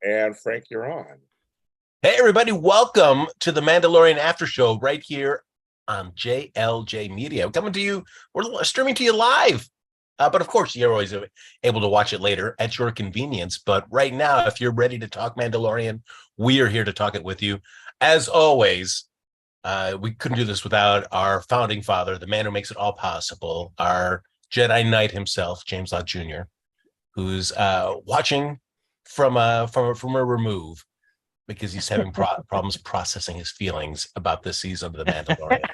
And Frank, you're on. Hey, everybody, welcome to the Mandalorian Aftershow right here on JLJ Media. Coming to you, we're streaming to you live. But of course, you're always able to watch it later at your convenience. But right now, if you're ready to talk Mandalorian, we are here to talk it with you. As always, we couldn't do this without our founding father, the man who makes it all possible, our Jedi Knight himself, James Lott Jr., who's watching from a remove, because he's having problems processing his feelings about this season of The Mandalorian.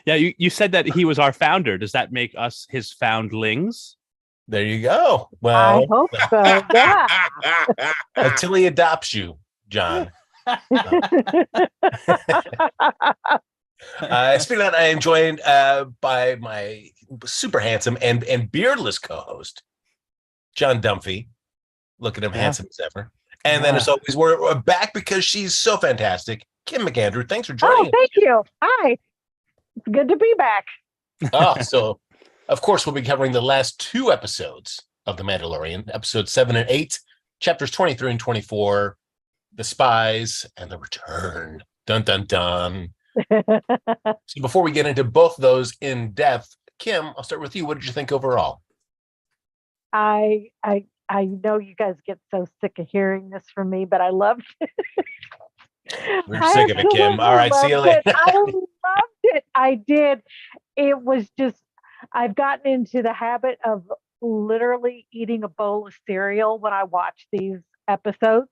Yeah, you said that he was our founder. Does that make us his foundlings? There you go. Well, I hope so. Yeah. until he adopts you, John. Speaking of that, I am joined by my super handsome and beardless co-host, John Dunphy. Look at him, handsome as ever. And then, as always, we're back because she's so fantastic. Kim McAndrew, thanks for joining. Oh, thank you. Hi. It's good to be back. So, of course, we'll be covering the last two episodes of The Mandalorian, episodes 7 and 8, chapters 23 and 24, The Spies and the Return. Dun, dun, dun. So before we get into both of those in depth, Kim, I'll start with you. What did you think overall? I know you guys get so sick of hearing this from me, but I loved it. We're sick of it, Kim. All right, see you later. I loved it. I did. It was just, I've gotten into the habit of literally eating a bowl of cereal when I watch these episodes,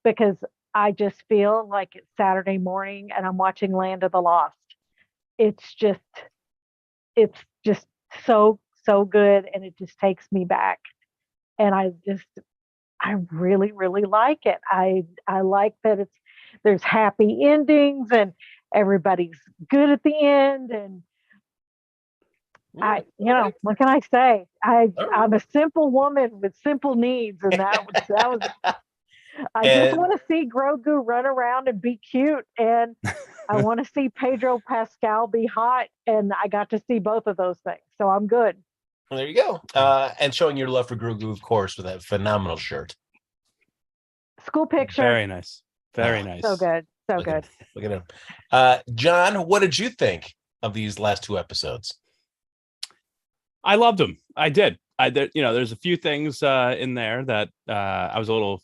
because I just feel like it's Saturday morning and I'm watching Land of the Lost. It's just so good, and it just takes me back. And I really, really like it. I like that there's happy endings and everybody's good at the end. And what can I say? I'm a simple woman with simple needs, and that was. I just want to see Grogu run around and be cute, and I want to see Pedro Pascal be hot, and I got to see both of those things, so I'm good. Well, there you go. And showing your love for Grogu, of course, with that phenomenal shirt. School picture. Very nice. Very nice. So good. So good. Look at him. John, what did you think of these last two episodes? I loved them. I did. There's a few things in there that I was a little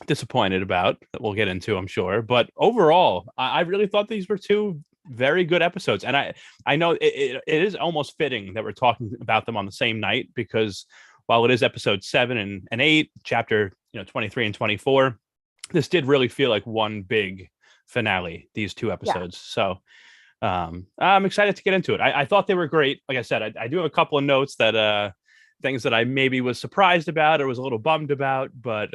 disappointed about that we'll get into, I'm sure. But overall, I really thought these were two very good episodes. And I know it is almost fitting that we're talking about them on the same night, because while it is episode 7 and 8, chapter 23 and 24, this did really feel like one big finale, these two episodes. Yeah. So I'm excited to get into it. I thought they were great. Like I said, I do have a couple of notes that things that I maybe was surprised about or was a little bummed about, but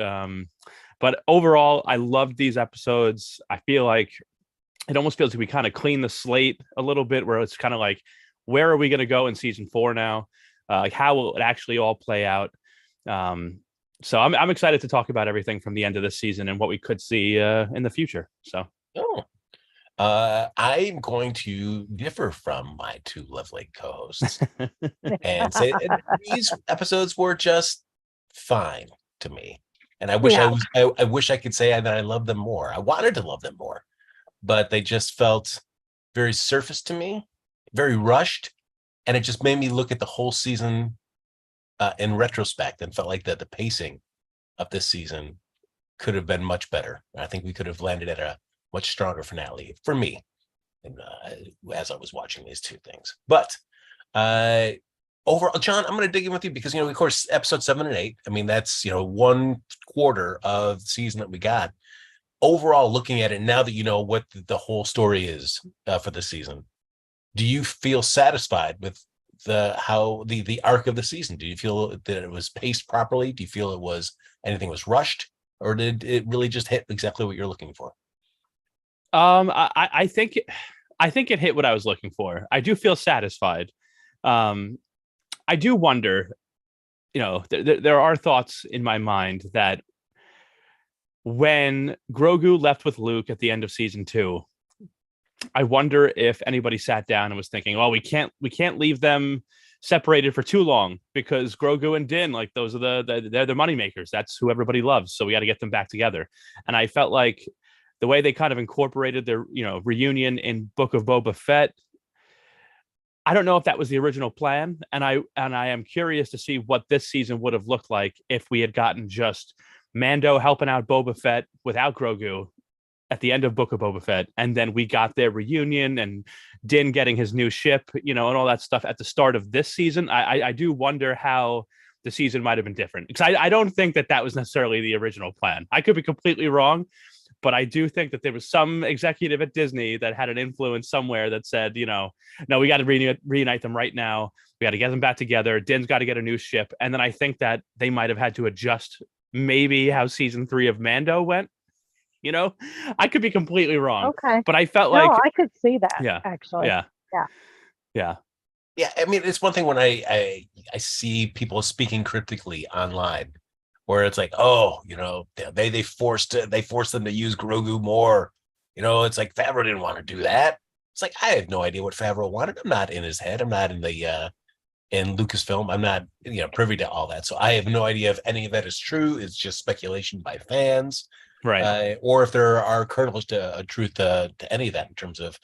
overall, I loved these episodes. I feel like it almost feels like we kind of clean the slate a little bit, where it's kind of like, where are we going to go in season 4 now? Like, how will it actually all play out? So I'm excited to talk about everything from the end of this season and what we could see in the future. So, I'm going to differ from my two lovely co-hosts and say these episodes were just fine to me. And I wish I wish I could say that I loved them more. I wanted to love them more, but they just felt very surface to me, very rushed, and it just made me look at the whole season in retrospect and felt like that the pacing of this season could have been much better. I think we could have landed at a much stronger finale for me, and, as I was watching these two things. But overall, John, I'm going to dig in with you because, of course, episode 7 and 8, I mean, that's, 1/4 of the season that we got. Overall, looking at it now that you know what the whole story is for the season, do you feel satisfied with the arc of the season? Do you feel that it was paced properly? Do you feel anything was rushed, or did it really just hit exactly what you're looking for? I think it hit what I was looking for. I do feel satisfied. I do wonder, there are thoughts in my mind that when Grogu left with Luke at the end of season 2, I wonder if anybody sat down and was thinking, well, we can't leave them separated for too long because Grogu and Din, like those are they're the money makers. That's who everybody loves. So we got to get them back together. And I felt like the way they kind of incorporated their, reunion in Book of Boba Fett, I don't know if that was the original plan, and I am curious to see what this season would have looked like if we had gotten just Mando helping out Boba Fett without Grogu at the end of Book of Boba Fett, and then we got their reunion and Din getting his new ship, and all that stuff at the start of this season. I do wonder how the season might have been different, because I don't think that was necessarily the original plan. I could be completely wrong, but I do think that there was some executive at Disney that had an influence somewhere that said, no, we got to reunite them right now. We got to get them back together. Din's got to get a new ship. And then I think that they might have had to adjust maybe how season 3 of Mando went. I could be completely wrong. Okay. But I felt I could see that. Yeah. Actually. Yeah. Yeah. I mean, it's one thing when I see people speaking critically online, where it's like, they forced them to use Grogu more. It's like Favreau didn't want to do that. It's like, I have no idea what Favreau wanted. I'm not in his head. I'm not in the in Lucasfilm. I'm not privy to all that. So I have no idea if any of that is true. It's just speculation by fans, right? Or if there are kernels to truth to any of that in terms of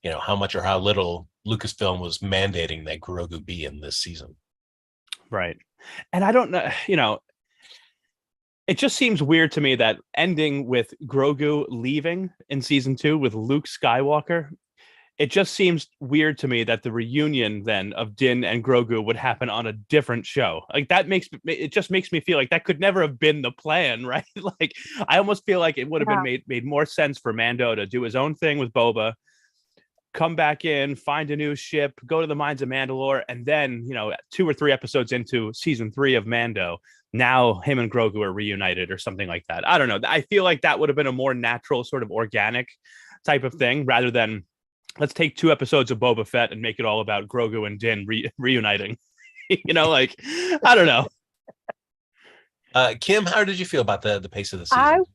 how much or how little Lucasfilm was mandating that Grogu be in this season. Right. And I don't know, it just seems weird to me that ending with Grogu leaving in season 2 with Luke Skywalker, it just seems weird to me that the reunion then of Din and Grogu would happen on a different show. Like it just makes me feel like that could never have been the plan, right? Like I almost feel like it would have been made more sense for Mando to do his own thing with Boba, come back in, find a new ship, go to the mines of Mandalore, and then 2 or 3 episodes into season 3 of Mando, now him and Grogu are reunited or something like that. I don't know. I feel like that would have been a more natural, sort of organic type of thing, rather than let's take 2 episodes of Boba Fett and make it all about Grogu and Din reuniting. Like, I don't know. Kim, how did you feel about the pace of the season?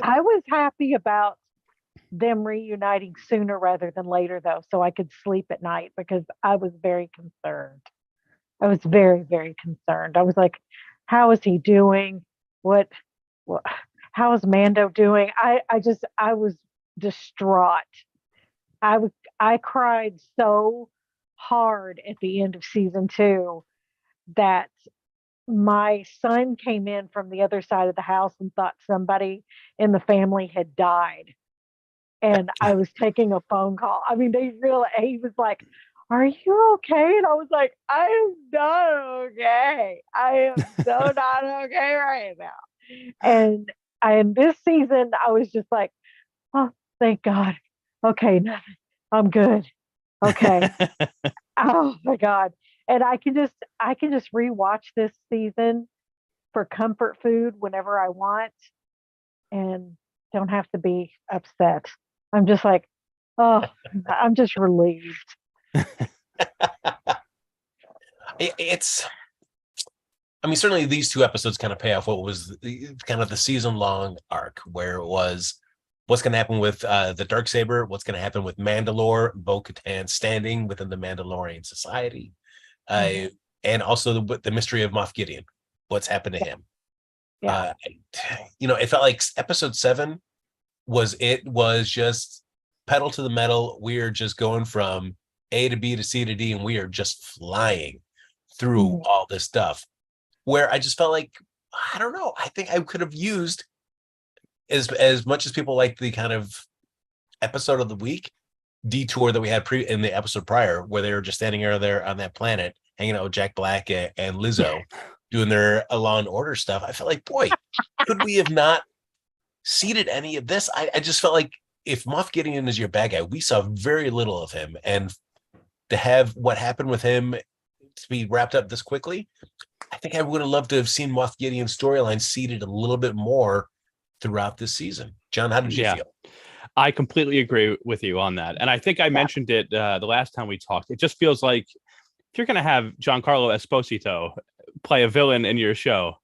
I was happy about them reuniting sooner rather than later, though, so I could sleep at night, because I was very concerned. I was very, very concerned. I was like, how is he doing? How is Mando doing? I was distraught. I cried so hard at the end of season 2 that my son came in from the other side of the house and thought somebody in the family had died. And I was taking a phone call. I mean, he was like, "Are you okay?" And I was like, "I am not okay. I am so not okay right now." And this season, I was just like, "Oh, thank God. Okay, nothing. I'm good. Okay." Oh my God. And I can just rewatch this season for comfort food whenever I want, and don't have to be upset. I'm just like, oh, I'm just relieved. I mean, certainly these 2 episodes kind of pay off what was kind of the season-long arc, where it was what's going to happen with the Darksaber, what's going to happen with Mandalore, Bo-Katan standing within the Mandalorian society, and also the mystery of Moff Gideon, what's happened to him. Yeah. It felt like episode 7 was just pedal to the metal. We're just going from A to B to C to D, and we are just flying through all this stuff, where I just felt like, I don't know, I think I could have used as much as people like the kind of episode of the week detour that we had in the episode prior, where they were just standing there on that planet hanging out with Jack Black and Lizzo doing their Law and Order stuff. I felt like, boy, could we have not seeded any of this? I just felt like if Moff Gideon is your bad guy, we saw very little of him, and to have what happened with him to be wrapped up this quickly, I think I would have loved to have seen Moff Gideon's storyline seeded a little bit more throughout this season. John, how did you feel? I completely agree with you on that. And I think I mentioned it the last time we talked. It just feels like if you're going to have Giancarlo Esposito play a villain in your show,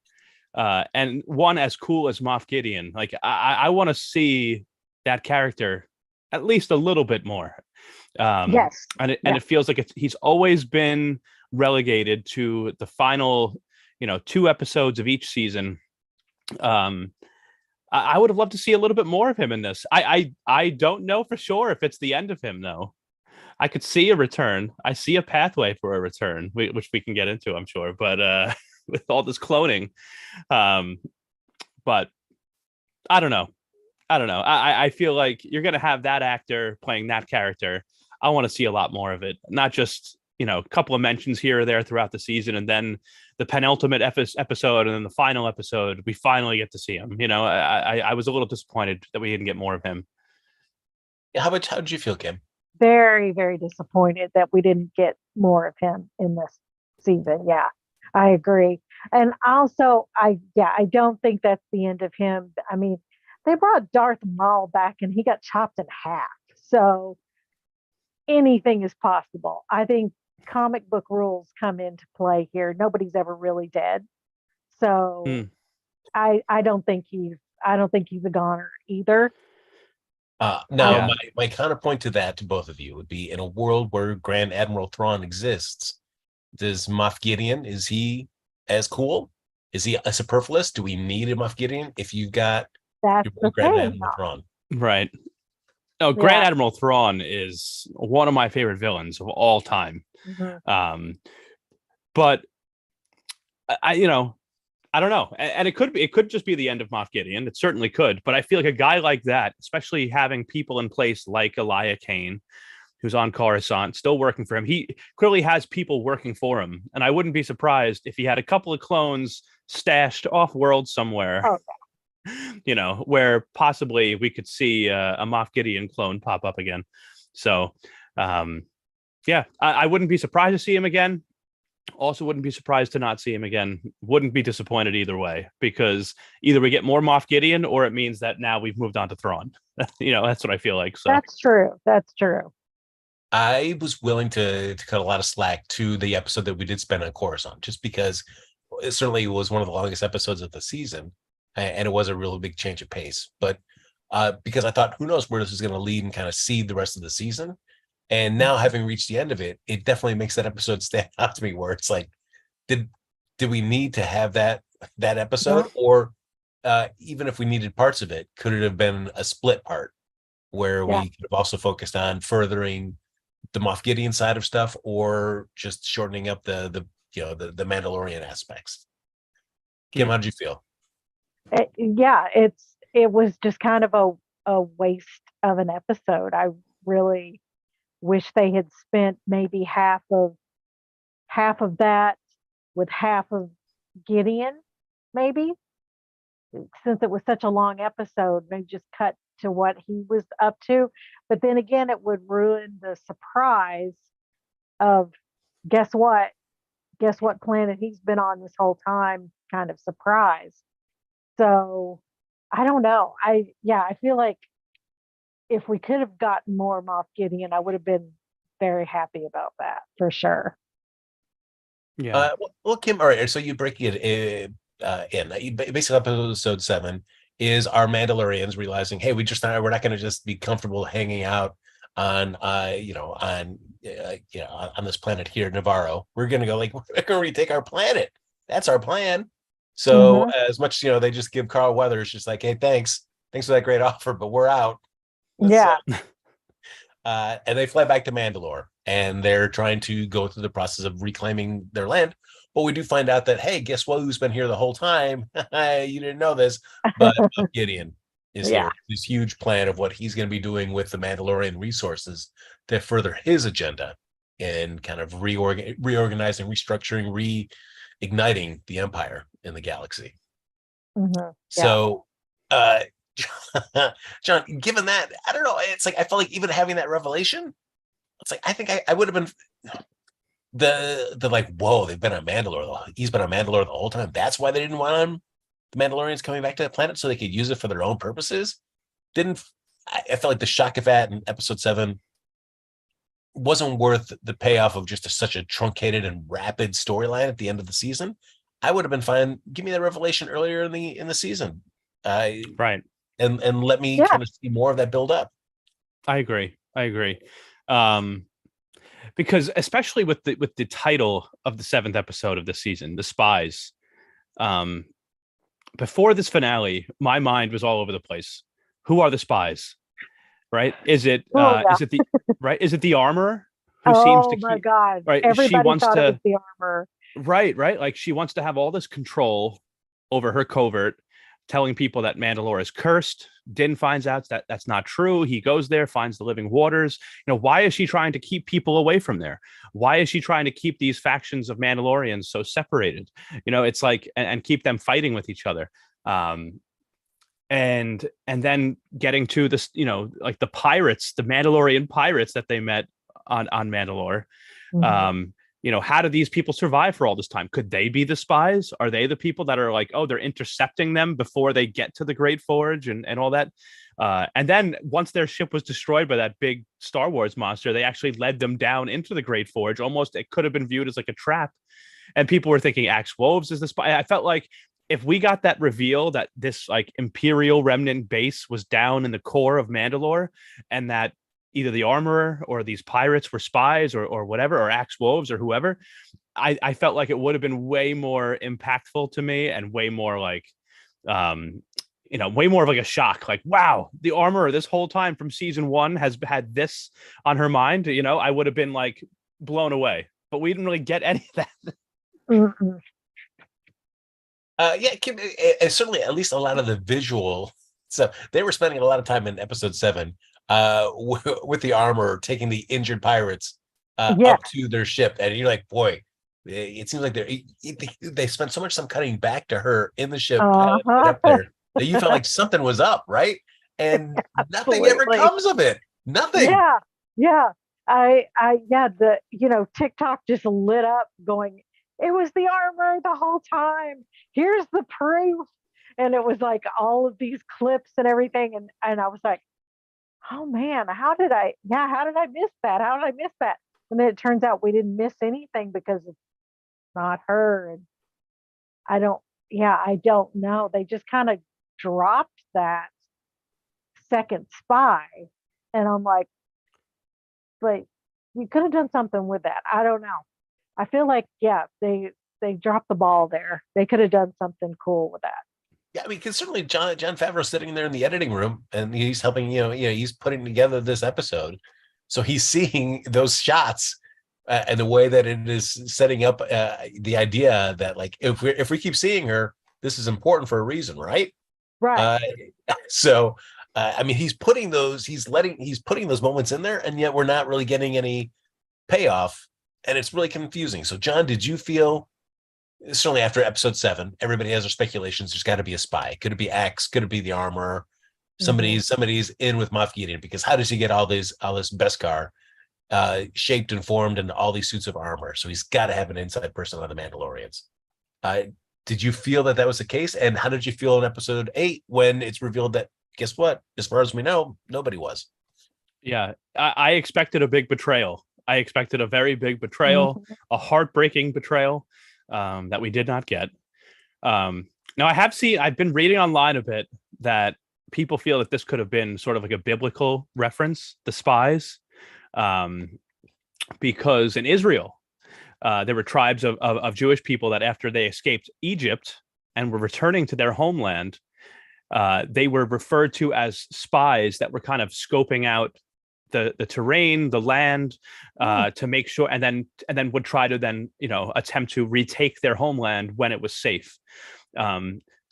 and one as cool as Moff Gideon, like I want to see that character at least a little bit more. Yes. And it feels like he's always been relegated to the final, 2 episodes of each season. I would have loved to see a little bit more of him in this. I don't know for sure if it's the end of him, though. I could see a return. I see a pathway for a return, which we can get into, I'm sure. But with all this cloning, but I don't know. I feel like you're going to have that actor playing that character. I want to see a lot more of it, not just, a couple of mentions here or there throughout the season, and then the penultimate episode, and then the final episode, we finally get to see him. I was a little disappointed that we didn't get more of him. How did you feel, Kim? Very, very disappointed that we didn't get more of him in this season. Yeah, I agree. And also, I don't think that's the end of him. I mean, they brought Darth Maul back and he got chopped in half. So anything is possible. I think comic book rules come into play here. Nobody's ever really dead. So I don't think he's a goner either. Now, my counterpoint to that, to both of you, would be, in a world where Grand Admiral Thrawn exists, does Moff Gideon, is he as cool? Is he a superfluous? Do we need a Moff Gideon if you got your Grand Admiral Thrawn? Right. No, Grand Admiral Thrawn is one of my favorite villains of all time. Mm-hmm. But I don't know. And it could just be the end of Moff Gideon. It certainly could. But I feel like a guy like that, especially having people in place like Elia Kane, who's on Coruscant, still working for him. He clearly has people working for him. And I wouldn't be surprised if he had a couple of clones stashed off world somewhere, where possibly we could see a Moff Gideon clone pop up again. So, I wouldn't be surprised to see him again. Also wouldn't be surprised to not see him again. Wouldn't be disappointed either way, because either we get more Moff Gideon or it means that now we've moved on to Thrawn. That's what I feel like. So That's true. I was willing to cut a lot of slack to the episode that we did spend on Coruscant, just because it certainly was one of the longest episodes of the season, and it was a really big change of pace. But because I thought, who knows where this is going to lead and kind of seed the rest of the season. And now, having reached the end of it, it definitely makes that episode stand out to me, where it's like, did we need to have that episode? Or even if we needed parts of it, could it have been a split part where we could have also focused on furthering the Moff Gideon side of stuff, or just shortening up the Mandalorian aspects? Kim, how did you feel? It was just kind of a waste of an episode. I really wish they had spent maybe half of that with half of Gideon, maybe, since it was such a long episode. Maybe just cut to what he was up to. But then again, it would ruin the surprise of guess what planet he's been on this whole time, kind of surprise. So I don't know. I feel like if we could have gotten more Moff Gideon, I would have been very happy about that, for sure. Yeah. Well, Kim, all right. So you break it in. Basically, episode 7 is our Mandalorians realizing, hey, we're not going to just be comfortable hanging out on this planet here, Navarro. We're going to go, like, we're going to retake our planet. That's our plan. So as much, they just give Carl Weathers just like, hey, thanks for that great offer, but we're out. And they fly back to Mandalore, and they're trying to go through the process of reclaiming their land. But we do find out that, hey, guess what? Who's been here the whole time? You didn't know this, but Gideon is here. This huge plan of what he's going to be doing with the Mandalorian resources to further his agenda and kind of reorganizing, restructuring, reigniting the Empire in the galaxy. So, John, given that, I don't know. It's like I felt like even having that revelation, it's like I think I would have been the like, whoa, they've been on Mandalore. He's been on Mandalore the whole time. That's why they didn't want the Mandalorians coming back to the planet so they could use it for their own purposes. I felt like the shock of that in episode 7 wasn't worth the payoff of just such a truncated and rapid storyline at the end of the season. I would have been fine. Give me that revelation earlier in the season. Right. And let me kind of see more of that build up. I agree. because especially with the title of the 7th episode of the season, The Spies, before this finale, my mind was all over the place. Who are the spies? Right? Is it is it the armorer who seems to my keep God. right? She Everybody wants thought it to was the armor. right, like she wants to have all this control over her covert, telling people that Mandalore is cursed. Din finds out that that's not true. He goes there, finds the living waters. Why is she trying to keep people away from there? Why is she trying to keep these factions of Mandalorians so separated? It's like and keep them fighting with each other. And then getting to this, like the pirates, the Mandalorian pirates that they met on Mandalore. How do these people survive for all this time? Could they be the spies? Are they the people that are like, oh, they're intercepting them before they get to the Great Forge and all that? And then once their ship was destroyed by that big Star Wars monster, they actually led them down into the Great Forge. Almost, it could have been viewed as like a trap. And people were thinking Axe Woves is the spy. I felt like if we got that reveal that this like Imperial remnant base was down in the core of Mandalore, and that either the armorer or these pirates were spies or whatever, or Axe Woves or whoever, I felt like it would have been way more impactful to me and way more like, way more of like a shock. Like, wow, the armorer this whole time from season 1 has had this on her mind. I would have been like blown away, but we didn't really get any of that. Mm-mm. Certainly at least a lot of the visual stuff. They were spending a lot of time in episode 7 with the armor, taking the injured pirates up to their ship, and you're like, boy, it seems like they spent so much time cutting back to her in the ship piloting it up there that you felt like something was up, right? And nothing ever comes of it. Nothing. TikTok just lit up going, it was the armor the whole time. Here's the proof. And it was like all of these clips and everything. And I was like, oh man, how did I miss that? How did I miss that? And then it turns out we didn't miss anything because it's not her. And I don't know. They just kind of dropped that second spy. And I'm like, but you could have done something with that. I don't know. I feel like, they dropped the ball there. They could have done something cool with that. Yeah, I mean, because certainly John Favreau's sitting there in the editing room and he's helping, he's putting together this episode. So he's seeing those shots and the way that it is setting up the idea that, like, if we keep seeing her, this is important for a reason, right? Right. I mean, he's putting those moments in there, and yet we're not really getting any payoff, and it's really confusing. So, John, did you feel, certainly after episode 7, everybody has their speculations, there's got to be a spy? Could it be Axe? Could it be the armorer? Somebody's in with Moff Gideon, because how does he get all this Beskar shaped and formed into all these suits of armor? So he's got to have an inside person on the Mandalorians. Did you feel that was the case? And how did you feel in episode 8 when it's revealed that, guess what? As far as we know, nobody was. Yeah, I expected a big betrayal. I expected a very big betrayal, a heartbreaking betrayal that we did not get. Now, I've been reading online a bit that people feel that this could have been sort of like a biblical reference, the spies, because in Israel, there were tribes of Jewish people that after they escaped Egypt and were returning to their homeland, they were referred to as spies that were kind of scoping out the terrain, the land, to make sure, and then would try to attempt to retake their homeland when it was safe.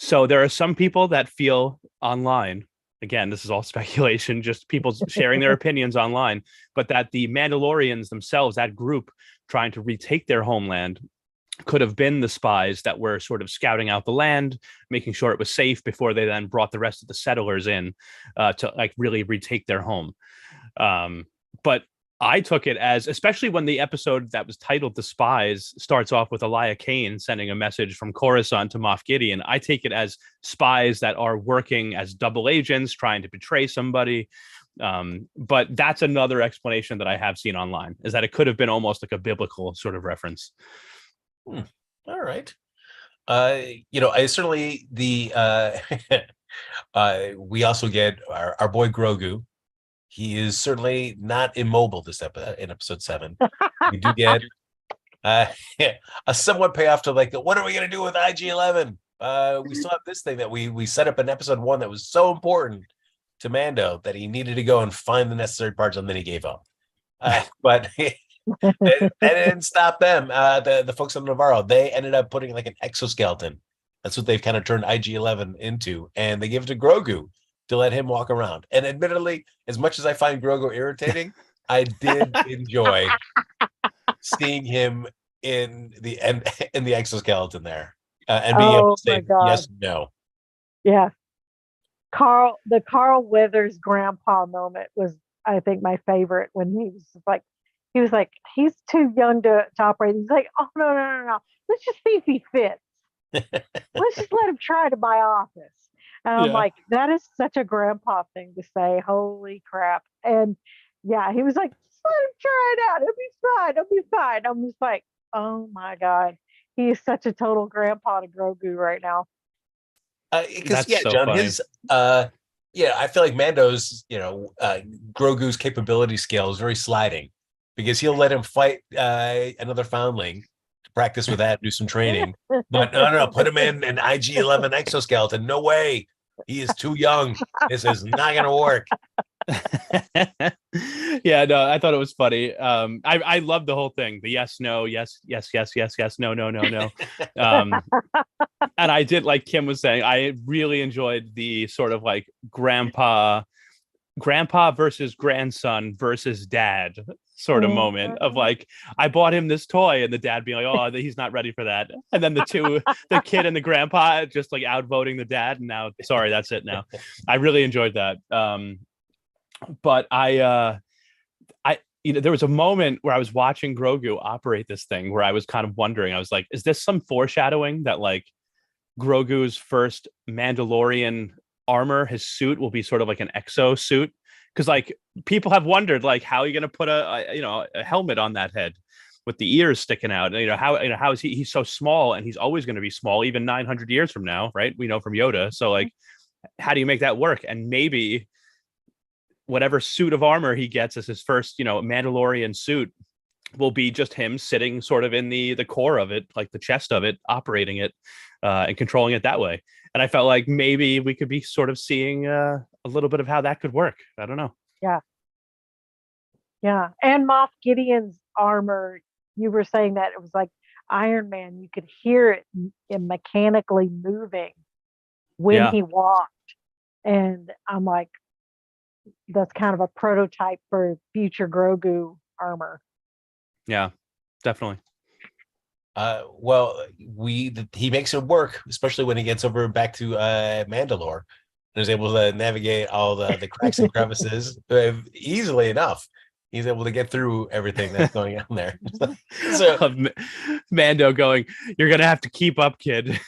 So there are some people that feel online, again, this is all speculation, just people sharing their opinions online, but that the Mandalorians themselves, that group trying to retake their homeland, could have been the spies that were sort of scouting out the land, making sure it was safe before they then brought the rest of the settlers in to like really retake their home. But I took it as, especially when the episode that was titled The Spies starts off with Elia Kane sending a message from Coruscant to Moff Gideon, I take it as spies that are working as double agents, trying to betray somebody. But that's another explanation that I have seen online, is that it could have been almost like a biblical sort of reference. All right. I certainly we also get our boy Grogu he is certainly not immobile in episode 7. We do get a somewhat payoff to like, what are we going to do with IG-11? We still have this thing that we set up in episode 1 that was so important to Mando that he needed to go and find the necessary parts, and then he gave up. But that didn't stop them. The folks on Navarro, they ended up putting like an exoskeleton. That's what they've kind of turned IG-11 into, and they give it to Grogu to let him walk around. And admittedly, as much as I find Grogu irritating, I did enjoy seeing him in the exoskeleton there, and being able to say yes, no. Yeah. The Carl Weathers grandpa moment was, I think, my favorite, when he was like, he's too young to operate. He's like, oh, no. Let's just see if he fits. Let's just let him try to my office. And I'm like, that is such a grandpa thing to say. Holy crap. And yeah, he was like, just let him try it out. It'll be fine. I'm just like, oh my God. He is such a total grandpa to Grogu right now. Because so John, funny. his I feel like Mando's, Grogu's capability scale is very sliding, because he'll let him fight another foundling to practice with that, do some training. But no, put him in an IG-11 exoskeleton. No way. He is too young. This is not going to work. Yeah, no, I thought it was funny. I love the whole thing. The yes, no, yes, no. And I did, like Kim was saying, I really enjoyed the sort of like grandpa versus grandson versus dad sort of moment of like, I bought him this toy, and the dad being like, oh, he's not ready for that. And then the kid and the grandpa just like outvoting the dad. And now, sorry, that's it now. I really enjoyed that. But there was a moment where I was watching Grogu operate this thing where I was kind of wondering, I was like, is this some foreshadowing that like Grogu's first Mandalorian armor, his suit, will be sort of like an exo suit? Because like people have wondered, like, how are you going to put a helmet on that head with the ears sticking out? How is he's so small, and he's always going to be small even 900 years from now, right? We know from Yoda. So like, how do you make that work? And maybe whatever suit of armor he gets as his first, Mandalorian suit will be just him sitting sort of in the core of it, like the chest of it, operating it and controlling it that way. And I felt like maybe we could be sort of seeing a little bit of how that could work. I don't know. Yeah. And Moff Gideon's armor, you were saying that it was like Iron Man. You could hear it mechanically moving when he walked. And I'm like, that's kind of a prototype for future Grogu armor. Yeah, definitely. Well, he makes it work, especially when he gets over back to Mandalore, and is able to navigate all the cracks and crevices easily enough. He's able to get through everything that's going on there. So Mando going, "You're gonna have to keep up, kid."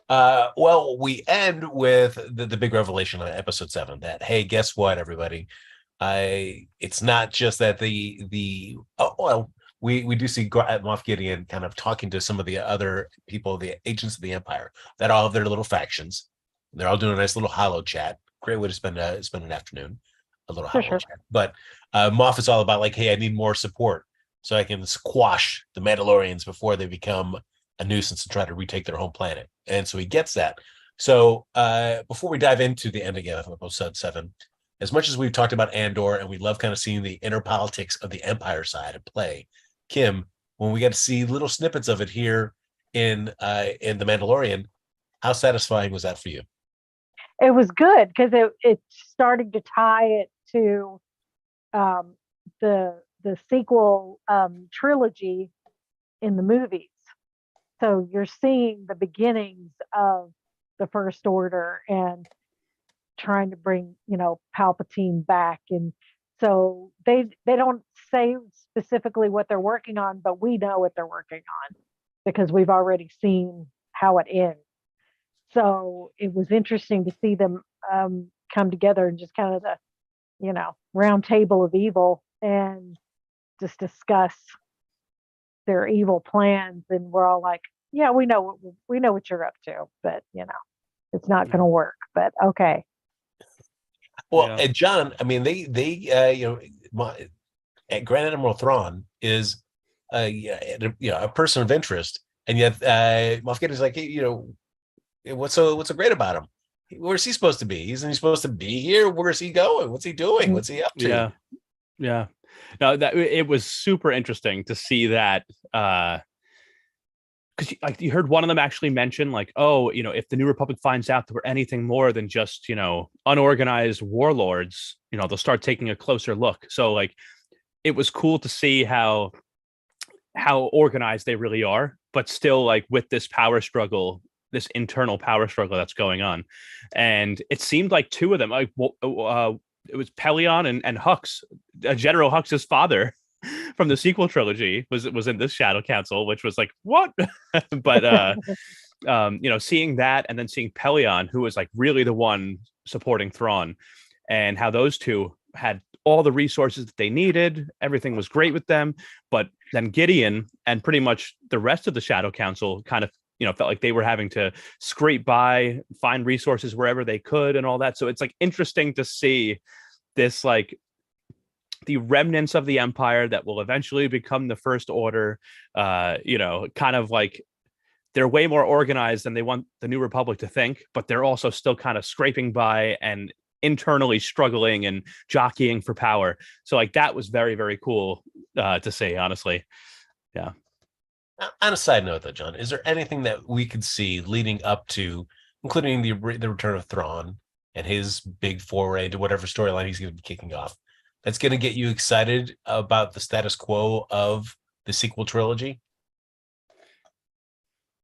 Well, we end with the big revelation on episode 7 that, hey, guess what, everybody? It's not just that we do see Moff Gideon kind of talking to some of the other people, the agents of the Empire, that all have their little factions. They're all doing a nice little hollow chat. Great way to spend an afternoon, a little hollow chat. But Moff is all about like, hey, I need more support so I can squash the Mandalorians before they become a nuisance and try to retake their home planet. And so he gets that. So before we dive into the ending of episode 7, as much as we've talked about Andor and we love kind of seeing the inner politics of the Empire side at play, Kim, when we get to see little snippets of it here in The Mandalorian, how satisfying was that for you? It was good because it's starting to tie it to the sequel trilogy in the movies. So you're seeing the beginnings of the First Order and trying to bring, Palpatine back. And so they don't say specifically what they're working on, but we know what they're working on because we've already seen how it ends. So it was interesting to see them come together and just kind of the, round table of evil and just discuss their evil plans. And we're all like, yeah, we know what you're up to, but It's not going to work, but okay. Well, and John, I mean, Grand Admiral Thrawn is a person of interest, and yet Moff Gideon's like, hey, what's so great about him? Where's he supposed to be? Isn't he supposed to be here? Where's he going? What's he doing? What's he up to? Yeah. No, that it was super interesting to see that. Because you heard one of them actually mention like, oh, if the New Republic finds out that we're anything more than just unorganized warlords, they'll start taking a closer look. So like, it was cool to see how organized they really are, but still like with this internal power struggle that's going on. And it seemed like two of them, like it was Pelion and Hux, General Hux's father from the sequel trilogy was in this Shadow Council, which was like, what? But seeing that and then seeing Pelion, who was like really the one supporting Thrawn, and how those two had all the resources that they needed, everything was great with them. But then Gideon and pretty much the rest of the Shadow Council kind of felt like they were having to scrape by, find resources wherever they could and all that. So it's like interesting to see this, like the remnants of the Empire that will eventually become the First Order, kind of like they're way more organized than they want the New Republic to think, but they're also still kind of scraping by and internally struggling and jockeying for power. So like that was very, very cool to see, honestly. Yeah. On a side note, though, John, is there anything that we could see leading up to, including the return of Thrawn and his big foray to whatever storyline he's going to be kicking off, that's going to get you excited about the status quo of the sequel trilogy?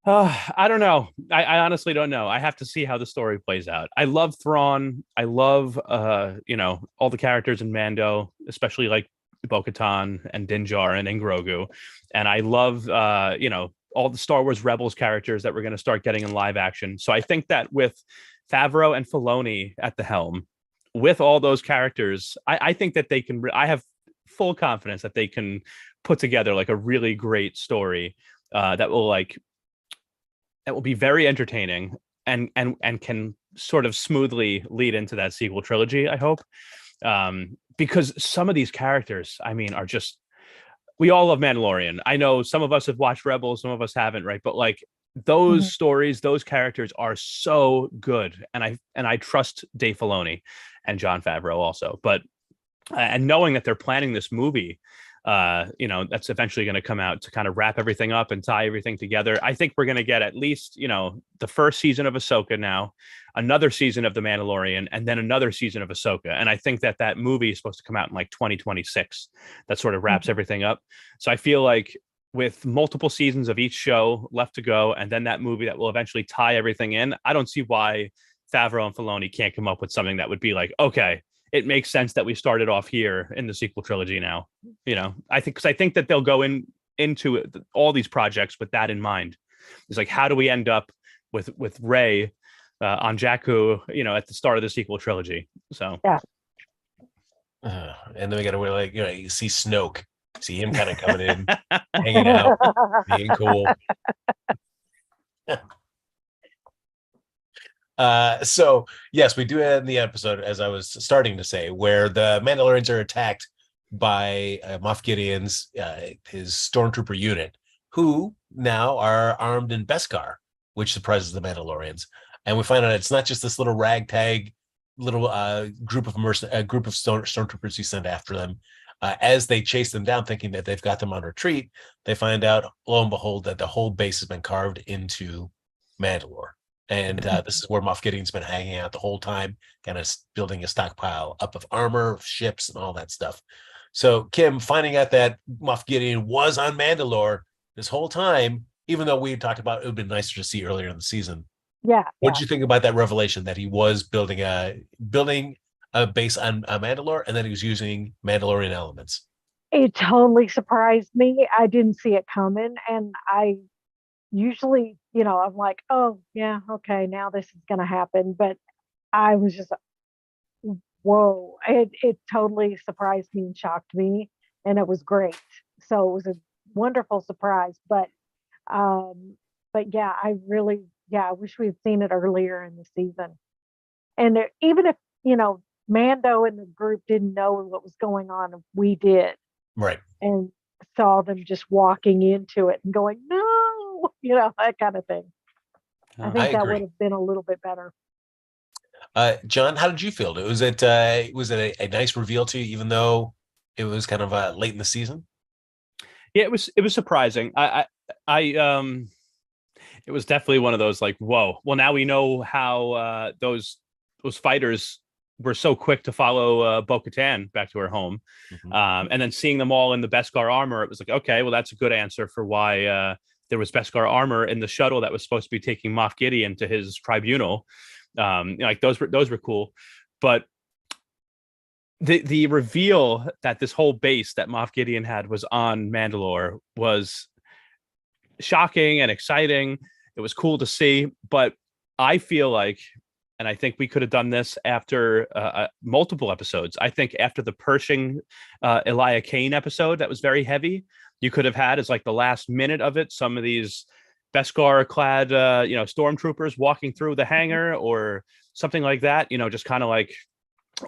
I don't know. I honestly don't know. I have to see how the story plays out. I love Thrawn. I love, all the characters in Mando, especially like Bo-Katan and Din Djarin and Grogu. And I love, all the Star Wars Rebels characters that we're going to start getting in live action. So I think that with Favreau and Filoni at the helm, with all those characters, I think that they can, I have full confidence that they can put together like a really great story that will be very entertaining and can sort of smoothly lead into that sequel trilogy, I hope. Because some of these characters, I mean, are just, we all love Mandalorian. I know some of us have watched Rebels, some of us haven't, right? But like those stories, those characters are so good. And I trust Dave Filoni and Jon Favreau also. But and knowing that they're planning this movie, that's eventually going to come out to kind of wrap everything up and tie everything together. I think we're going to get at least, the first season of Ahsoka now, another season of The Mandalorian, and then another season of Ahsoka. And I think that movie is supposed to come out in like 2026. That sort of wraps everything up. So I feel like with multiple seasons of each show left to go, and then that movie that will eventually tie everything in, I don't see why Favreau and Filoni can't come up with something that would be like, okay, it makes sense that we started off here in the sequel trilogy now. I think that they'll go into all these projects with that in mind. It's like, how do we end up with Rey on Jakku, at the start of the sequel trilogy? So yeah. And then we got to you see Snoke, see him kind of coming in, hanging out, being cool. So yes, we do end the episode, as I was starting to say, where the Mandalorians are attacked by Moff Gideon's his stormtrooper unit, who now are armed in Beskar, which surprises the Mandalorians. And we find out it's not just this little ragtag little group of stormtroopers who send after them. As they chase them down, thinking that they've got them on retreat, they find out, lo and behold, that the whole base has been carved into Mandalore. And this is where Moff Gideon's been hanging out the whole time, kind of building a stockpile up of armor, of ships, and all that stuff. So Kim, finding out that Moff Gideon was on Mandalore this whole time, even though we had talked about it would have been nicer to see earlier in the season. Yeah. What did you think about that revelation that he was building a base on Mandalore, and that he was using Mandalorian elements? It totally surprised me. I didn't see it coming, and I usually, I'm like, oh yeah, okay, now this is going to happen. But I was just, whoa, it totally surprised me and shocked me, and it was great. So it was a wonderful surprise. But yeah, I really Yeah, I wish we'd seen it earlier in the season. And even if, Mando and the group didn't know what was going on, we did. Right. And saw them just walking into it and going, no, that kind of thing. I think I that would agree. have been a little bit better. John, how did you feel? Was it a nice reveal to you, even though it was kind of late in the season? Yeah, it was surprising. It was definitely one of those like, whoa. Well, now we know how those fighters were so quick to follow Bo-Katan back to her home, and then seeing them all in the Beskar armor, it was like, okay, well, that's a good answer for why there was Beskar armor in the shuttle that was supposed to be taking Moff Gideon to his tribunal. Like those were cool, but the reveal that this whole base that Moff Gideon had was on Mandalore was shocking and exciting. It was cool to see, but I feel like, and I think we could have done this after multiple episodes. I think after the Pershing Elia Kane episode, that was very heavy. You could have had as like the last minute of it, some of these Beskar clad, stormtroopers walking through the hangar or something like that, just kind of like,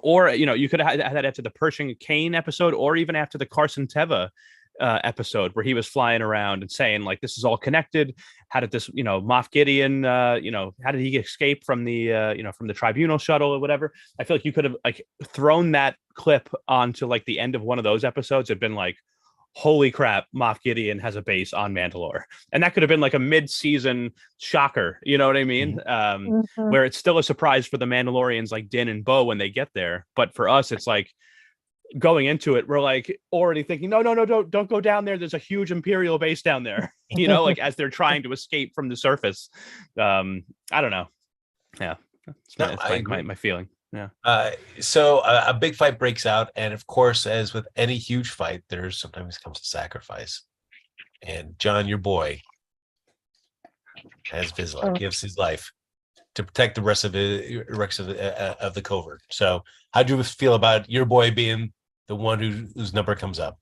or, you could have had that after the Pershing Kane episode, or even after the Carson Teva episode where he was flying around and saying like, this is all connected. How did this, Moff Gideon, how did he escape from the, from the tribunal shuttle or whatever? I feel like you could have like thrown that clip onto like the end of one of those episodes. It'd been like, holy crap, Moff Gideon has a base on Mandalore. And that could have been like a mid-season shocker, you know what I mean? Where it's still a surprise for the Mandalorians like Din and Bo when they get there. But for us, it's like going into it, we're like already thinking, no, don't go down there. There's a huge Imperial base down there, like as they're trying to escape from the surface. I don't know. Yeah, that's my feeling. Yeah. So a big fight breaks out, and of course, as with any huge fight, there's sometimes comes a sacrifice. And John, your boy, as Vizsla, gives his life to protect the rest of the covert. So, how do you feel about your boy being the one whose number comes up?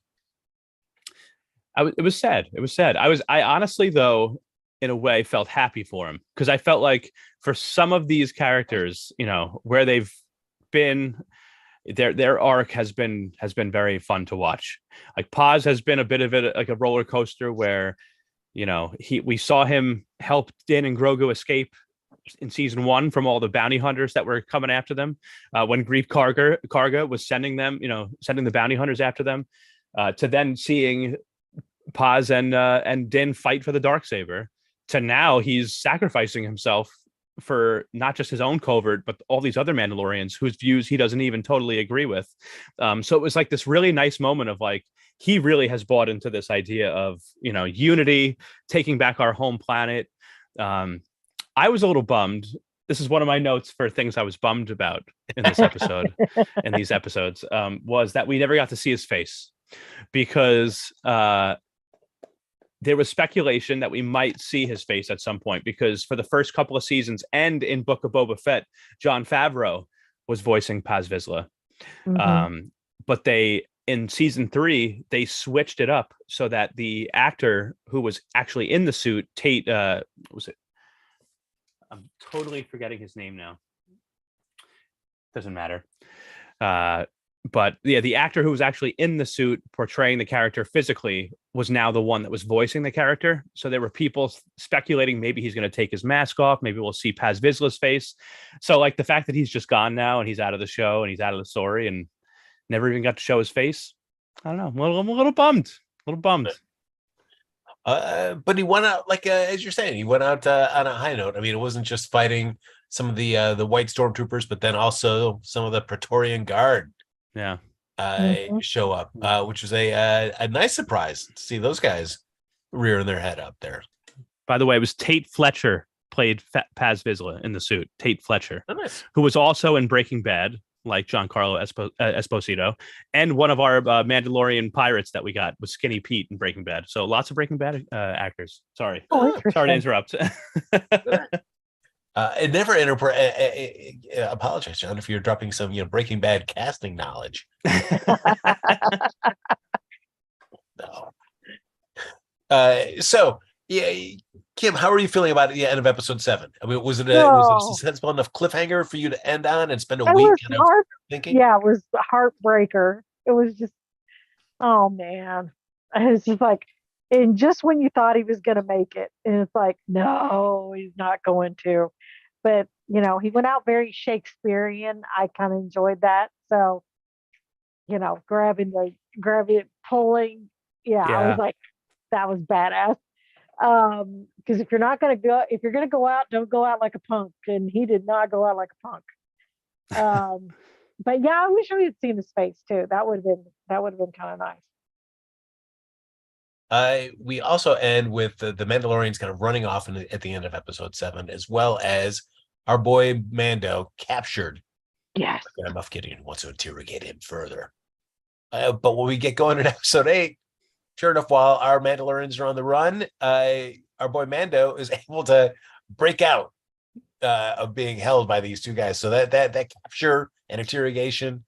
It was sad. It was sad. I honestly, though, in a way, felt happy for him because I felt like for some of these characters, where they've been, their arc has been very fun to watch. Like Paz has been a bit of a roller coaster where, we saw him help Din and Grogu escape in season 1 from all the bounty hunters that were coming after them. When Grief Karga was sending the bounty hunters after them, to then seeing Paz and Din fight for the Darksaber, to now he's sacrificing himself for not just his own covert, but all these other Mandalorians whose views he doesn't even totally agree with. So it was like this really nice moment of like, he really has bought into this idea of, unity, taking back our home planet. I was a little bummed. This is one of my notes for things I was bummed about in this episode, in these episodes, was that we never got to see his face because there was speculation that we might see his face at some point because for the first couple of seasons and in Book of Boba Fett, Jon Favreau was voicing Paz Vizsla. But in season 3, they switched it up so that the actor who was actually in the suit, Tate, what was it? I'm totally forgetting his name now. Doesn't matter. But yeah, the actor who was actually in the suit portraying the character physically was now the one that was voicing the character. So there were people speculating maybe he's going to take his mask off. Maybe we'll see Paz Vizsla's face. So like the fact that he's just gone now and he's out of the show and he's out of the story and never even got to show his face. I don't know. I'm a little bummed. But he went out as you're saying, he went out on a high note. I mean, it wasn't just fighting some of the white stormtroopers, but then also some of the Praetorian Guard. Yeah. Show up, which was a nice surprise to see those guys rearing their head up there. By the way, it was Tate Fletcher played Paz Vizsla in the suit. Tate Fletcher, nice. Who was also in Breaking Bad, like Giancarlo Esposito, and one of our Mandalorian pirates that we got was Skinny Pete in Breaking Bad. So lots of Breaking Bad actors. Sorry to interrupt. It never apologize, John, if you're dropping some Breaking Bad casting knowledge. No. So yeah, Kim, how are you feeling about the end of episode 7? I mean, was it a suspenseful enough cliffhanger for you to end on and spend a week kind of thinking? Yeah, it was a heartbreaker. It was just, oh man. It's just like, and just when you thought he was going to make it, and it's like, no, he's not going to. But, he went out very Shakespearean. I kind of enjoyed that. So, grabbing, pulling. Yeah, I was like, that was badass. Because if you're going to go out, don't go out like a punk. And he did not go out like a punk. But yeah, I wish we had seen his face too. That would have been kind of nice. We also end with the Mandalorians kind of running off at the end of episode 7, as well as our boy Mando captured. Yes. Moff Gideon wants to interrogate him further. But when we get going in episode 8, sure enough, while our Mandalorians are on the run, our boy Mando is able to break out of being held by these two guys. So that capture and interrogation,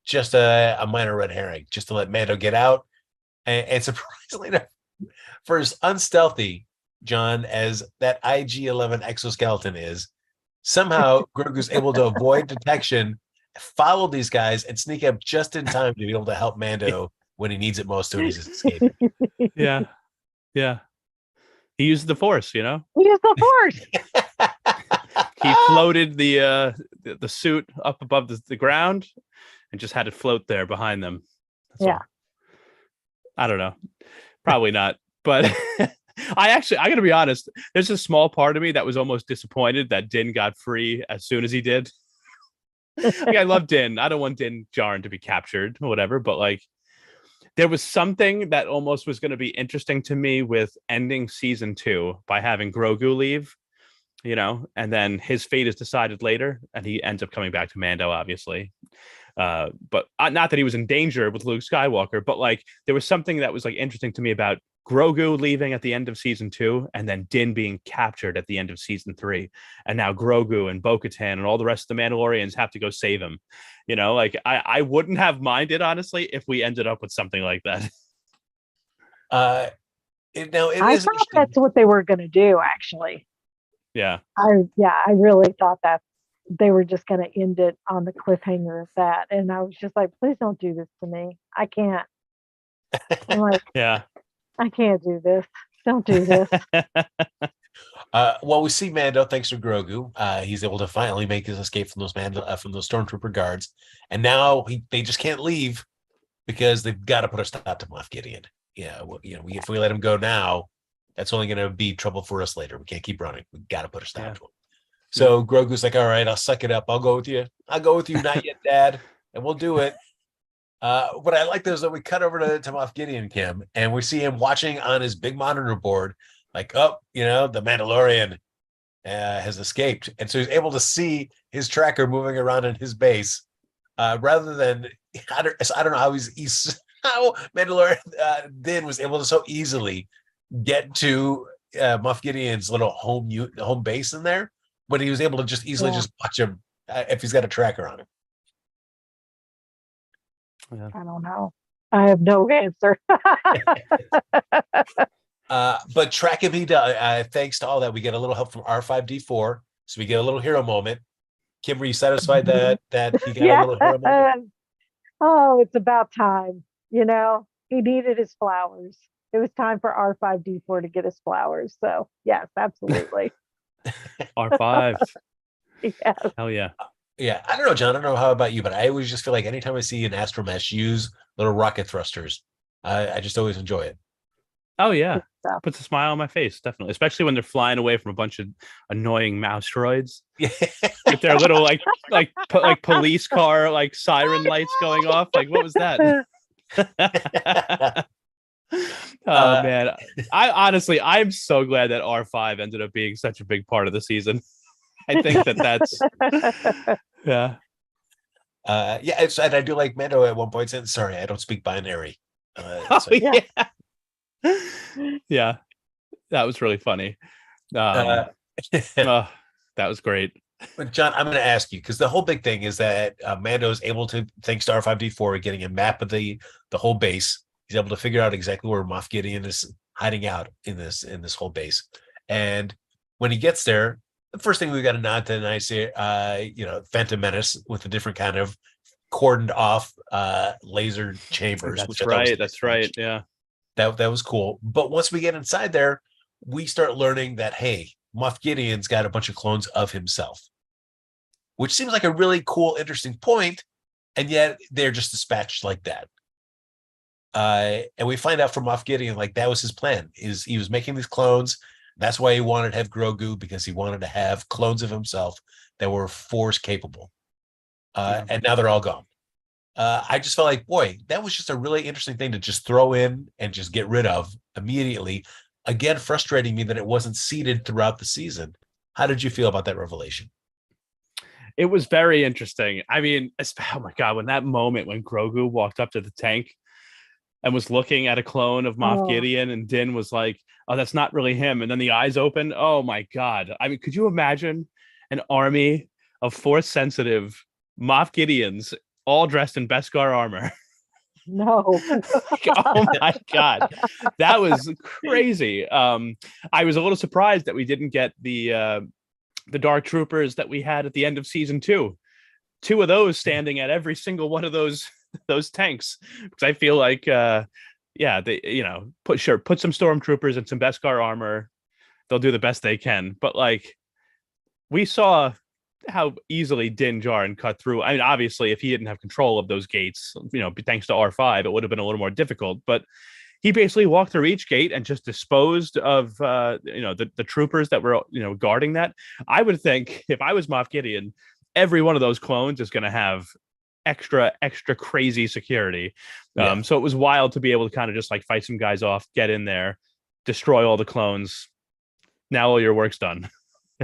just a minor red herring, just to let Mando get out. And surprisingly enough, for as unstealthy, John, as that IG-11 exoskeleton is, somehow Grogu's able to avoid detection, follow these guys, and sneak up just in time to be able to help Mando when he needs it most when he's escaping. Yeah. He used the Force, He used the Force. He floated the suit up above the ground and just had it float there behind them. That's all. I don't know. Probably not. But I got to be honest. There's a small part of me that was almost disappointed that Din got free as soon as he did. I love Din. I don't want Din Djarin to be captured or whatever. But there was something that almost was going to be interesting to me with ending season 2 by having Grogu leave, and then his fate is decided later. And he ends up coming back to Mando, obviously. But not that he was in danger with Luke Skywalker, but there was something that was interesting to me about Grogu leaving at the end of season 2 and then Din being captured at the end of season 3. And now Grogu and Bo-Katan and all the rest of the Mandalorians have to go save him. I wouldn't have minded, honestly, if we ended up with something like that. I thought that's what they were going to do, actually. Yeah. I really thought that they were just going to end it on the cliffhanger of that. And I was just like, please don't do this to me. I can't. I'm like, yeah, I can't do this. Don't do this. Well, we see Mando, thanks to Grogu. He's able to finally make his escape from those stormtrooper guards. And now they just can't leave because they've got to put a stop to Moff Gideon. Yeah, if we let him go now, that's only going to be trouble for us later. We can't keep running. We got to put a stop to him. So Grogu's like, all right, I'll suck it up. I'll go with you. Not yet, Dad. And we'll do it. What I like is that we cut over to Moff Gideon, Kim, and we see him watching on his big monitor board, the Mandalorian has escaped. And so he's able to see his tracker moving around in his base rather than, I don't know how Mandalorian Din was able to so easily get to Moff Gideon's little home base in there. But he was able to just easily just watch him if he's got a tracker on him. Yeah. I don't know. I have no answer. But track him he does. Thanks to all that, we get a little help from R5D4, so we get a little hero moment. Kim, were you satisfied that he got a little hero moment? Oh, it's about time. He needed his flowers. It was time for R5D4 to get his flowers. So yes, absolutely. R5. Yes. Hell yeah. Yeah, I don't know, John. I don't know how about you, but I always just feel like anytime I see an astromech use little rocket thrusters, I just always enjoy it. Oh yeah, puts a smile on my face, definitely. Especially when they're flying away from a bunch of annoying mouse droids. Yeah, with their little like police car siren lights going off. What was that? Oh man, I'm so glad that R5 ended up being such a big part of the season. I think that's yeah. And I do like Mando at one point saying, "Sorry, I don't speak binary." Yeah, that was really funny. That was great. But John, I'm going to ask you, because the whole big thing is that Mando is able to, thanks to R5D4, getting a map of the whole base. He's able to figure out exactly where Moff Gideon is hiding out in this whole base. And when he gets there, the first thing we got to nod to, and I say, Phantom Menace with a different kind of cordoned off laser chambers. That's right. That's right. Yeah. That was cool. But once we get inside there, we start learning that, hey, Moff Gideon's got a bunch of clones of himself, which seems like a really cool, interesting point, and yet they're just dispatched like that. And we find out from Moff Gideon, like, that was his plan, is he was making these clones. That's why he wanted to have Grogu, because he wanted to have clones of himself that were Force capable. And now they're all gone. I just felt like, boy, that was just a really interesting thing to just throw in and just get rid of immediately. Again, frustrating me that it wasn't seeded throughout the season. How did you feel about that revelation? It was very interesting. I mean, oh my God, when that moment when Grogu walked up to the tank and was looking at a clone of Moff Gideon, and Din was like, oh, that's not really him. And then the eyes open. Oh my God. I mean, could you imagine an army of Force sensitive Moff Gideons all dressed in Beskar armor? No. Oh my God. That was crazy. I was a little surprised that we didn't get the Dark Troopers that we had at the end of season 2. 2 of those standing at every single one of those tanks, because I feel like they put some stormtroopers and some Beskar armor. They'll do the best they can. But like, we saw how easily Din Djarin cut through. I mean, obviously, if he didn't have control of those gates, thanks to R5, it would have been a little more difficult. But he basically walked through each gate and just disposed of the troopers that were guarding that. I would think if I was Moff Gideon, every one of those clones is going to have extra crazy security. So it was wild to be able to kind of just like fight some guys off, get in there, destroy all the clones. Now all your work's done.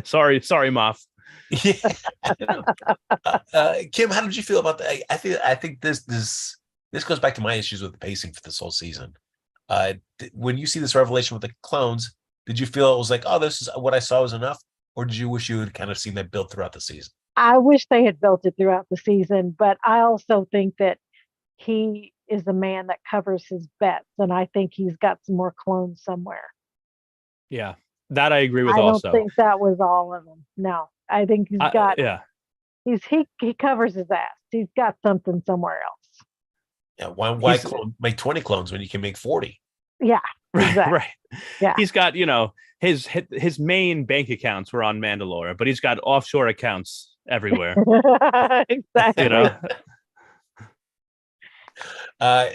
Sorry, Moff. Yeah. Kim, how did you feel about that? I think this goes back to my issues with the pacing for this whole season. When you see this revelation with the clones, did you feel it was like, oh, this is what I saw was enough, or did you wish you had kind of seen that build throughout the season? I wish they had built it throughout the season, but I also think that he is a man that covers his bets, and I think he's got some more clones somewhere. Yeah, that I agree with. I also, don't think that was all of them. No, I think he's got. He covers his ass. He's got something somewhere else. Yeah, why make 20 clones when you can make 40? Yeah, exactly. Right. Yeah, he's got his main bank accounts were on Mandalorian, but he's got offshore accounts everywhere. Exactly.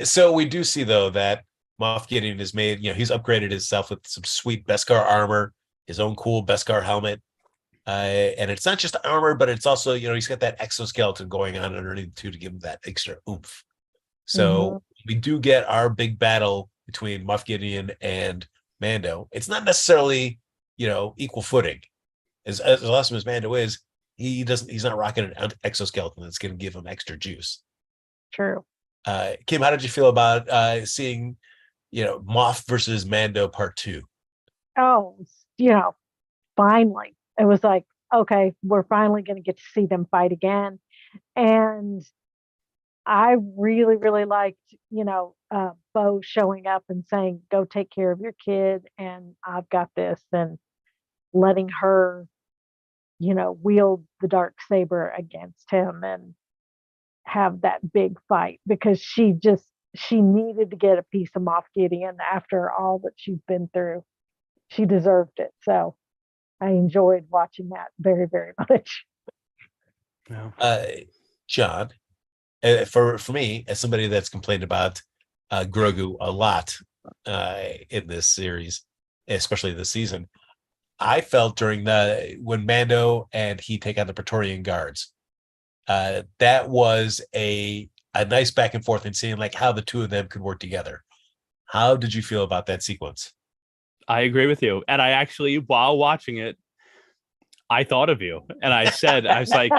So we do see though that Moff Gideon has made, he's upgraded himself with some sweet Beskar armor, his own cool Beskar helmet. And it's not just armor, but it's also, he's got that exoskeleton going on underneath too, to give him that extra oomph. So we do get our big battle between Moff Gideon and Mando. It's not necessarily, equal footing. As awesome as Mando is, he's not rocking an exoskeleton that's going to give him extra juice. True. Kim, how did you feel about seeing, Moff versus Mando Part 2? Oh, finally. It was like, okay, we're finally going to get to see them fight again. And I really, really liked, Bo showing up and saying, go take care of your kid, and I've got this, and letting her, wield the dark saber against him and have that big fight, because she needed to get a piece of Moff Gideon after all that she's been through. She deserved it. So I enjoyed watching that very, very much. John, for me, as somebody that's complained about Grogu a lot in this series, especially this season, I felt when Mando and he take on the Praetorian Guards, that was a nice back and forth and seeing like how the two of them could work together. How did you feel about that sequence? I agree with you. And I actually, while watching it, I thought of you. And I said, I was like,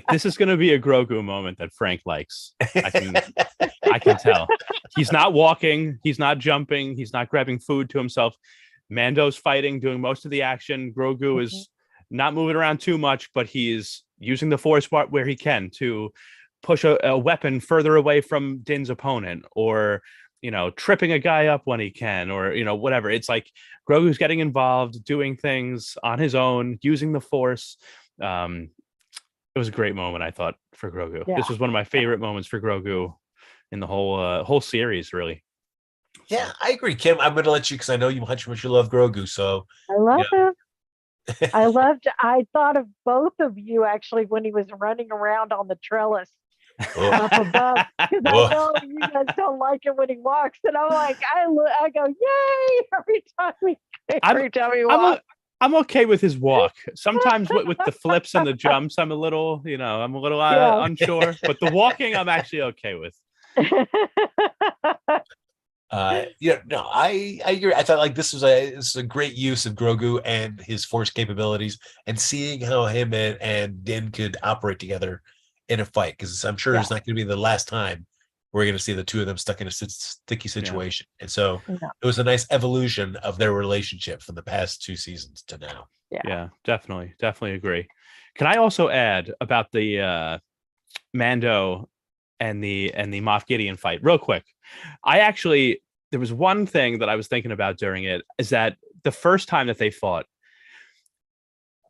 this is going to be a Grogu moment that Frank likes. I can tell. He's not walking. He's not jumping. He's not grabbing food to himself. Mando's fighting, doing most of the action. Grogu is not moving around too much, but he's using the Force part where he can to push a weapon further away from Din's opponent, or tripping a guy up when he can, or whatever. It's like Grogu's getting involved, doing things on his own, using the Force. It was a great moment, I thought, for Grogu. Yeah. This was one of my favorite moments for Grogu in the whole series, really. Yeah, I agree, Kim. I'm going to let you, because I know you much love Grogu. So I love him. I thought of both of you actually when he was running around on the trellis up above, because I know you guys don't like it when he walks, and I'm like, I go, yay, every time he walks. I'm okay with his walk. Sometimes with the flips and the jumps, I'm a little unsure, but the walking, I'm actually okay with. I agree. I thought like this was a great use of Grogu and his Force capabilities, and seeing how him and Din could operate together in a fight, because I'm sure it's not going to be the last time we're going to see the two of them stuck in a sticky situation. And so it was a nice evolution of their relationship from the past 2 seasons to now. Yeah, definitely agree. Can I also add about the Mando and the Moff Gideon fight real quick? There was one thing that I was thinking about during it, is that the first time that they fought,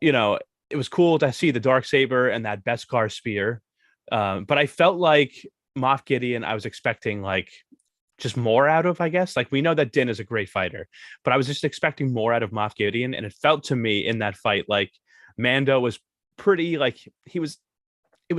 it was cool to see the Darksaber and that Beskar spear. But I felt like Moff Gideon, I was expecting like just more out of, I guess. Like, we know that Din is a great fighter, but I was just expecting more out of Moff Gideon. And it felt to me in that fight like Mando was pretty, like, it was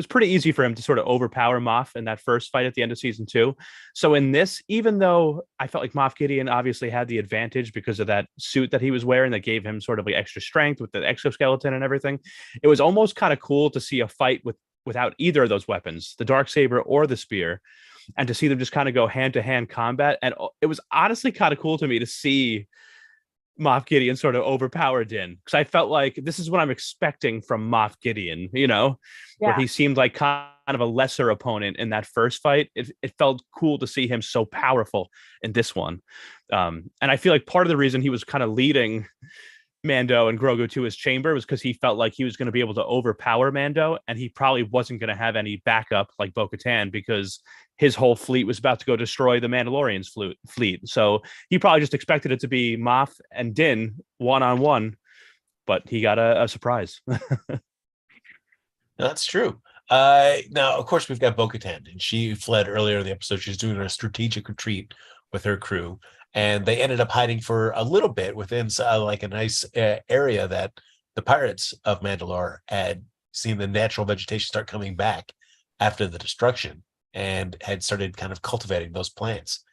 pretty easy for him to sort of overpower Moff in that first fight at the end of season 2. So in this, even though I felt like Moff Gideon obviously had the advantage because of that suit that he was wearing that gave him sort of like extra strength with the exoskeleton and everything, it was almost kind of cool to see a fight without either of those weapons, the Darksaber or the spear, and to see them just kind of go hand-to-hand combat. And it was honestly kind of cool to me to see Moff Gideon sort of overpower Din, because I felt like this is what I'm expecting from Moff Gideon, where he seemed like kind of a lesser opponent in that first fight. It felt cool to see him so powerful in this one. And I feel like part of the reason he was kind of leading Mando and Grogu to his chamber was because he felt like he was going to be able to overpower Mando, and he probably wasn't going to have any backup like Bo-Katan, because his whole fleet was about to go destroy the Mandalorian's fleet. So he probably just expected it to be Moff and Din one-on-one, but he got a surprise. That's true. Now, of course, we've got Bo-Katan, and she fled earlier in the episode. She's doing a strategic retreat with her crew, and they ended up hiding for a little bit within like a nice area that the pirates of Mandalore had seen the natural vegetation start coming back after the destruction, and had started kind of cultivating those plants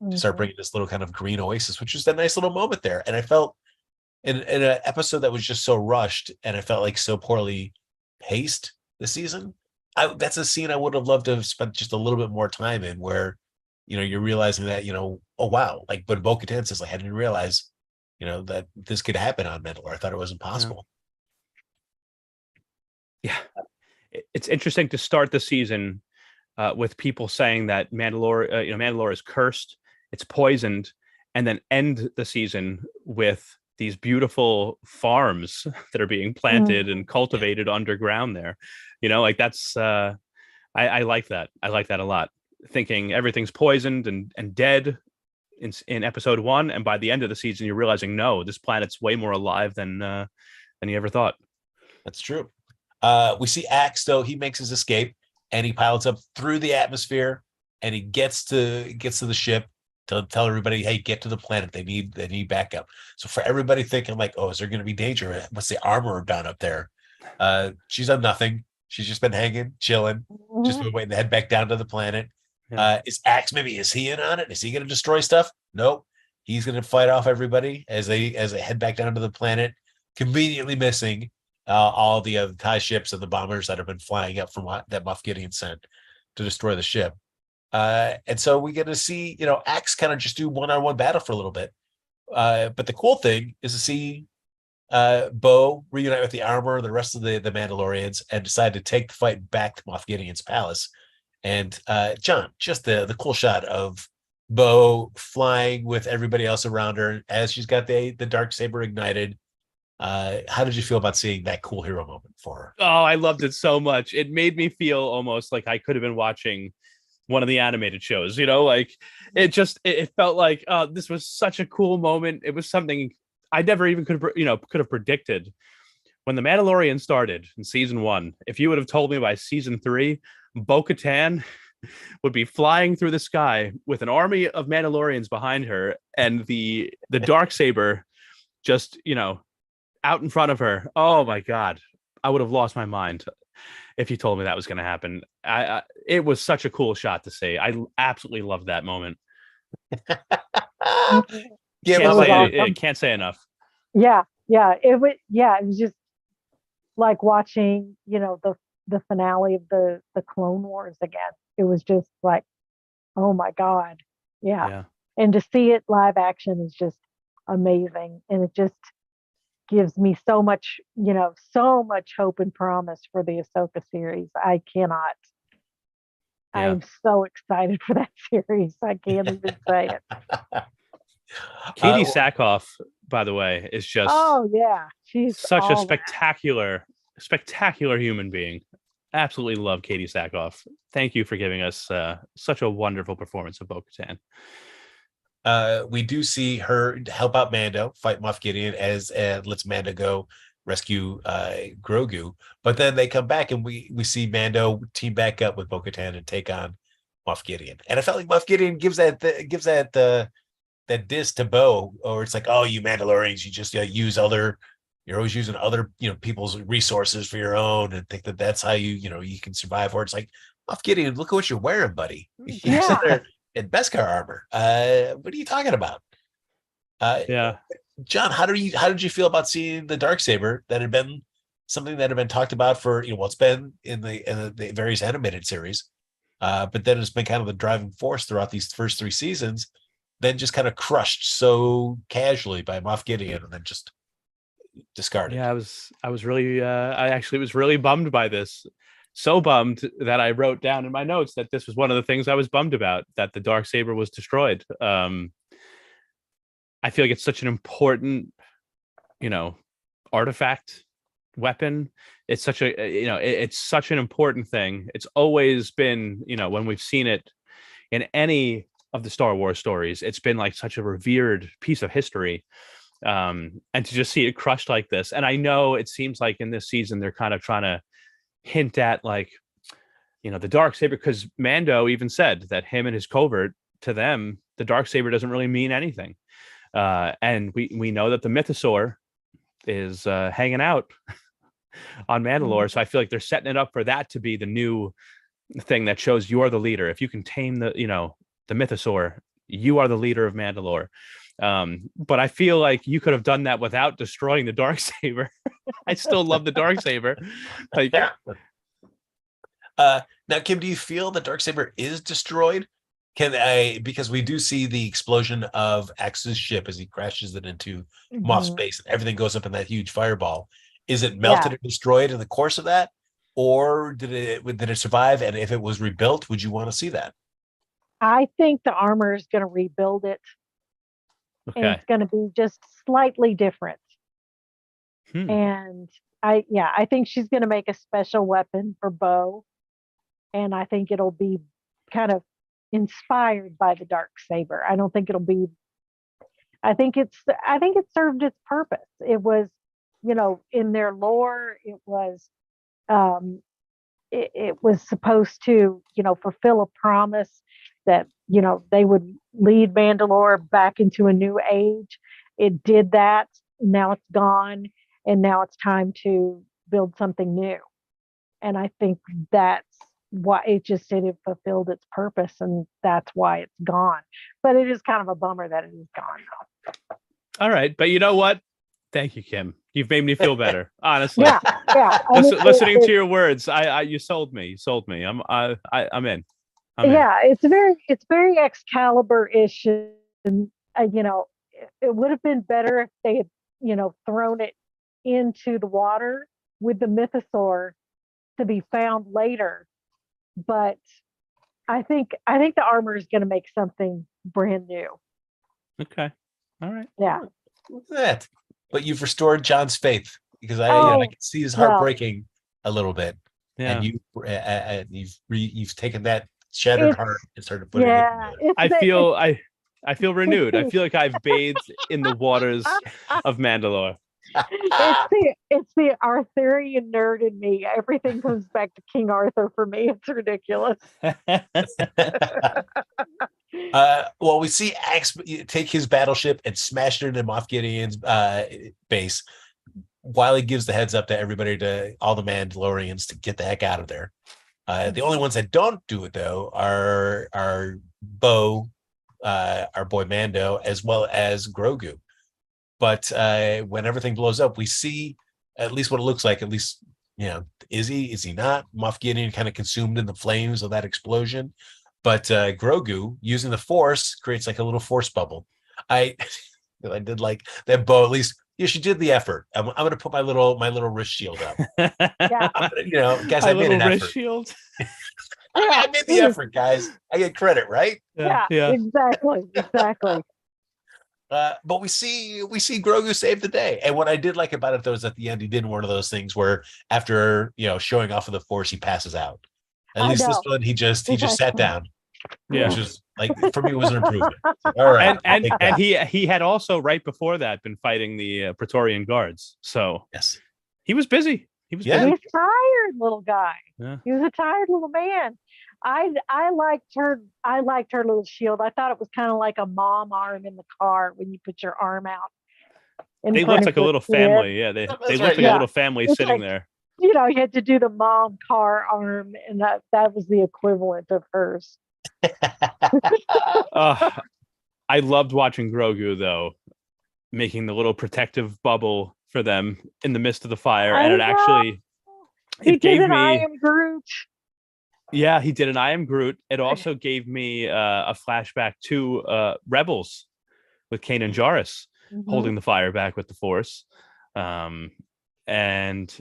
to start bringing this little kind of green oasis, which is a nice little moment there. And I felt in an episode that was just so rushed, and I felt like so poorly paced this season, that's a scene I would have loved to have spent just a little bit more time in, where you're realizing that, oh wow, like, but Bo-Katan says, like, I didn't realize, that this could happen on Mandalore. I thought it was impossible. Yeah. It's interesting to start the season with people saying that Mandalore is cursed, it's poisoned, and then end the season with these beautiful farms that are being planted and cultivated underground there. Like, that's I like that. I like that a lot. Thinking everything's poisoned and dead in episode 1, and by the end of the season you're realizing, no, this planet's way more alive than you ever thought. That's true. We see Axe, though. He makes his escape, and he pilots up through the atmosphere, and he gets to the ship to tell everybody, hey, get to the planet. They need backup. So for everybody thinking like, oh, is there going to be danger? What's the armor done up there? She's done nothing. She's just been hanging, chilling, just been waiting to head back down to the planet. Is Axe, is he in on it? Is he going to destroy stuff? Nope. He's going to fight off everybody as they head back down to the planet, conveniently missing all the other TIE ships and the bombers that have been flying up from that Moff Gideon sent to destroy the ship. And so we get to see, Axe kind of just do one-on-one battle for a little bit. But the cool thing is to see Bo reunite with the armor, the rest of the Mandalorians, and decide to take the fight back to Moff Gideon's palace. And John, just the cool shot of Bo flying with everybody else around her as she's got the Darksaber ignited. How did you feel about seeing that cool hero moment for her? Oh, I loved it so much. It made me feel almost like I could have been watching one of the animated shows. Like it felt like this was such a cool moment. It was something I never even could have predicted when the Mandalorian started in season 1. If you would have told me by season 3, Bo-Katan would be flying through the sky with an army of Mandalorians behind her and the Darksaber just out in front of her. Oh my God, I would have lost my mind if you told me that was going to happen. It was such a cool shot to see. I absolutely loved that moment. Can't say enough. Yeah, it was just like watching the finale of the Clone Wars again. It was just like, oh my God, yeah. And to see it live action is just amazing, and it just gives me so much hope and promise for the Ahsoka series. I cannot. Yeah. I'm so excited for that series. I can't even say it. Katie Sackhoff, by the way, is just she's such a spectacular human being. Absolutely love Katie Sackhoff. Thank you for giving us such a wonderful performance of Bo-Katan. We do see her help out Mando, fight Moff Gideon as lets Mando go rescue Grogu. But then they come back and we see Mando team back up with Bo-Katan and take on Moff Gideon. And I felt like Moff Gideon gives that diss to Bo, or it's like, oh, you Mandalorians, you just you're always using other people's resources for your own and think that that's how you can survive. Or it's like, Moff Gideon, look at what you're wearing, buddy. You're sitting there in Beskar armor. What are you talking about? John, how did you feel about seeing the Darksaber that had been something that had been talked about for it's been in the various animated series, but then it's been kind of the driving force throughout these first 3 seasons, then just kind of crushed so casually by Moff Gideon and then just discarded. Yeah, I was really I actually was really bummed by this. So bummed that I wrote down in my notes that this was one of the things I was bummed about, that the Darksaber was destroyed. I feel like it's such an important, artifact, weapon. It's such a, it's such an important thing. It's always been, when we've seen it in any of the Star Wars stories, it's been like such a revered piece of history. And to just see it crushed like this. And I know it seems like in this season, they're kind of trying to hint at the Darksaber, because Mando even said that him and his covert, to them, the Darksaber doesn't really mean anything. And we know that the Mythosaur is hanging out on Mandalore. So I feel like they're setting it up for that to be the new thing that shows you are the leader. If you can tame the Mythosaur, you are the leader of Mandalore. But I feel like you could have done that without destroying the Darksaber. I still love the Darksaber. Now, Kim, do you feel the Darksaber is destroyed? Because we do see the explosion of Ax's ship as he crashes it into Moff's base, and everything goes up in that huge fireball. Is it melted and destroyed in the course of that, or did it survive? And if it was rebuilt, would you want to see that? I think the armor is going to rebuild it. Okay. And it's going to be just slightly different. And I think she's going to make a special weapon for Bo, and I think it'll be kind of inspired by the Darksaber. I don't think it'll be. I think it served its purpose. It was, in their lore, it was, it was supposed to, fulfill a promise that they would lead Mandalore back into a new age. It did that. Now it's gone, and now it's time to build something new. And I think that's why it fulfilled its purpose, and that's why it's gone. But it is kind of a bummer that it is gone now. All right, but you know what? Thank you, Kim. You've made me feel better, honestly. Yeah. Listening to your words, you sold me. You sold me. I'm in. It's very Excalibur-ish, and it would have been better if they had thrown it into the water with the Mythosaur to be found later. But I think the armor is going to make something brand new. Okay. All right. Yeah. Look at that. But you've restored John's faith, because I can see his heart breaking a little bit. Yeah. And you've taken that shattered It's heart and started putting it yeah, together. it's I the feel I feel renewed. I it's feel like I've bathed in the waters of Mandalore. it's the Arthurian nerd in me. Everything comes back to King Arthur for me. It's ridiculous. Well, we see Axe take his battleship and smash it into Moff Gideon's base while he gives the heads up to everybody, to all the Mandalorians, to get the heck out of there. The only ones that don't do it, though, are Bo, our boy Mando, as well as Grogu. But when everything blows up, we see at least what it looks like. At least, is he not? Moff Gideon kind of consumed in the flames of that explosion. But Grogu, using the Force, creates like a little Force bubble. I did like that. Bo, at least, she did the effort. I'm going to put my little wrist shield up. Yeah. Guys, My I made little an wrist effort. shield. I made the effort, guys. I get credit, right? Yeah, exactly. But we see Grogu save the day. And what I did like about it, though, is at the end, he did one of those things where after showing off of the Force, he passes out. At least this one, he just sat down. Yeah. Which is, like, for me, was an improvement. All right. And he had also, right before that, been fighting the Praetorian guards. So yes, he was busy. He's tired, little guy. Yeah. He was a tired little man. I liked her. I liked her little shield. I thought it was kind of like a mom arm in the car when you put your arm out. They looked like a little family. Yeah, they looked like a little family it's sitting like, there. You had to do the mom car arm, and that was the equivalent of hers. I loved watching Grogu, though, making the little protective bubble for them in the midst of the fire, and he did an I am Groot. Yeah, he did an I am Groot. It also gave me a flashback to Rebels with Kanan Jarrus holding the fire back with the Force, and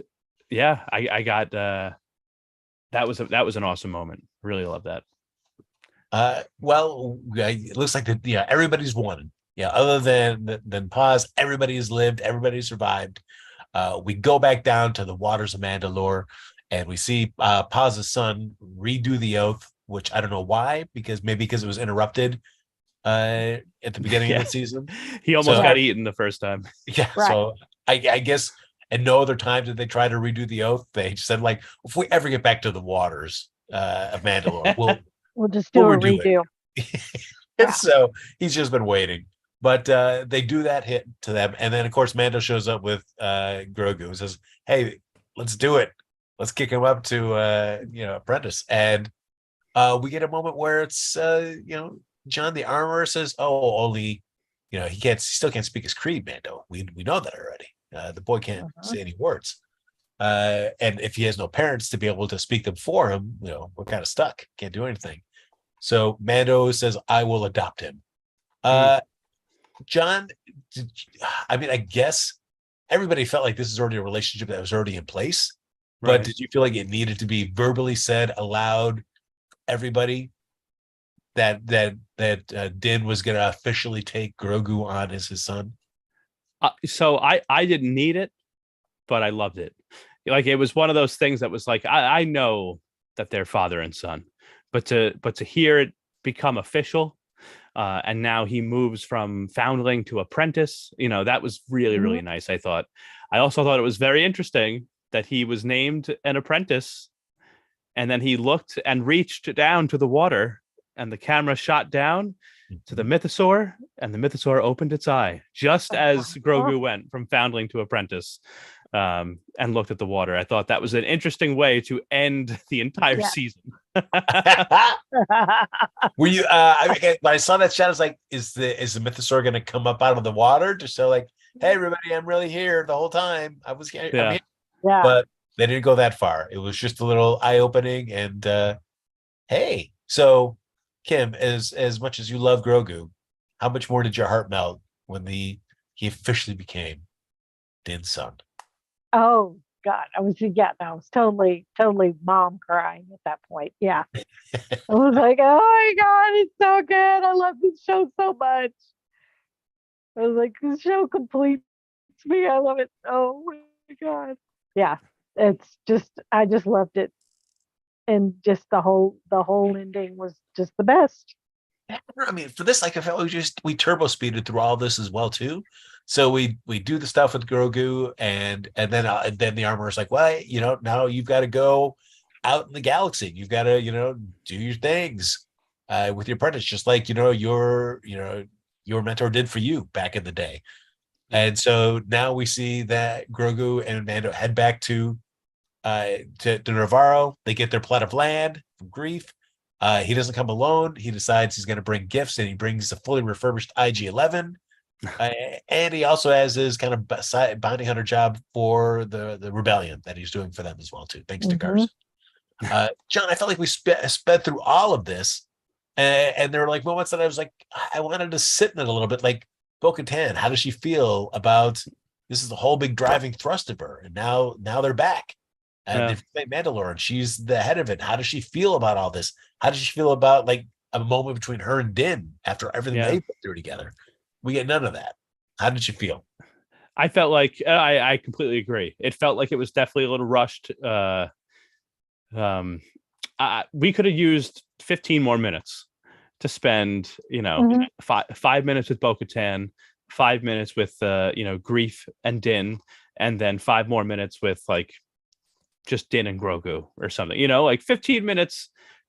yeah, I got that was an awesome moment. Really love that. Well, it looks like everybody's won. Yeah, other than Paz, everybody's lived, everybody survived. We go back down to the waters of Mandalore, and we see Paz's son redo the oath, which I don't know why, because it was interrupted at the beginning of the season. He almost got eaten the first time. Yeah, right. So I guess at no other time did they try to redo the oath. They just said, like, if we ever get back to the waters of Mandalore, we'll just do a redo. So he's just been waiting. But they do that hit to them. And then, of course, Mando shows up with Grogu and says, hey, let's do it. Let's kick him up to, apprentice. And we get a moment where it's, John the Armorer says, oh, only, he still can't speak his creed, Mando. We know that already. The boy can't say any words. And if he has no parents to be able to speak them for him, we're kind of stuck. Can't do anything. So Mando says, I will adopt him. John, I guess everybody felt like this is already a relationship that was already in place. Right. But did you feel like it needed to be verbally said aloud, everybody, that Din was going to officially take Grogu on as his son? So I didn't need it, but I loved it. Like, it was one of those things that was like, I know that they're father and son, but to hear it become official, and now he moves from foundling to apprentice, that was really, really nice, I thought. I also thought it was very interesting that he was named an apprentice, and then he looked and reached down to the water, and the camera shot down to the mythosaur, and the mythosaur opened its eye, just as Grogu went from foundling to apprentice, and looked at the water. I thought that was an interesting way to end the entire season. Were you? When I saw that shot, I was like, "Is the mythosaur going to come up out of the water to show, like, hey, everybody, I'm really here the whole time. I'm here." Yeah. But they didn't go that far. It was just a little eye-opening. And hey, so Kim, as much as you love Grogu, how much more did your heart melt when he officially became Din's son? Oh God, I was totally mom crying at that point. Yeah. I was like, oh my God, it's so good. I love this show so much. I was like, this show completes me. I love it. Oh my God. Yeah. I just loved it. and just the whole ending was just the best. I mean, for this, like, I felt we turbo speeded through all this as well too. So we do the stuff with Grogu, and then the armorer's like, well, now you've got to go out in the galaxy. You've got to do your things with your apprentice, just like your mentor did for you back in the day. And so now we see that Grogu and Mando head back to Navarro. They get their plot of land from Grief. He doesn't come alone. He decides he's going to bring gifts, and he brings a fully refurbished IG-11. And he also has his kind of bounty hunter job for the rebellion that he's doing for them as well too, thanks to Garson. John, I felt like we sped through all of this, and there were like moments that I was like, I wanted to sit in it a little bit. Like Bo-Katan, how does she feel about this? Is the whole big driving thrust of her, and now they're back. And they Mandalorian, she's the head of it. How does she feel about all this? How does she feel about like a moment between her and Din after everything they put through together? We get none of that. How did you feel? I felt like I completely agree. It felt like it was definitely a little rushed. We could have used 15 more minutes to spend, 5 minutes with Bo-Katan, 5 minutes with Grief and Din, and then 5 more minutes with like just Din and Grogu or something, like 15 minutes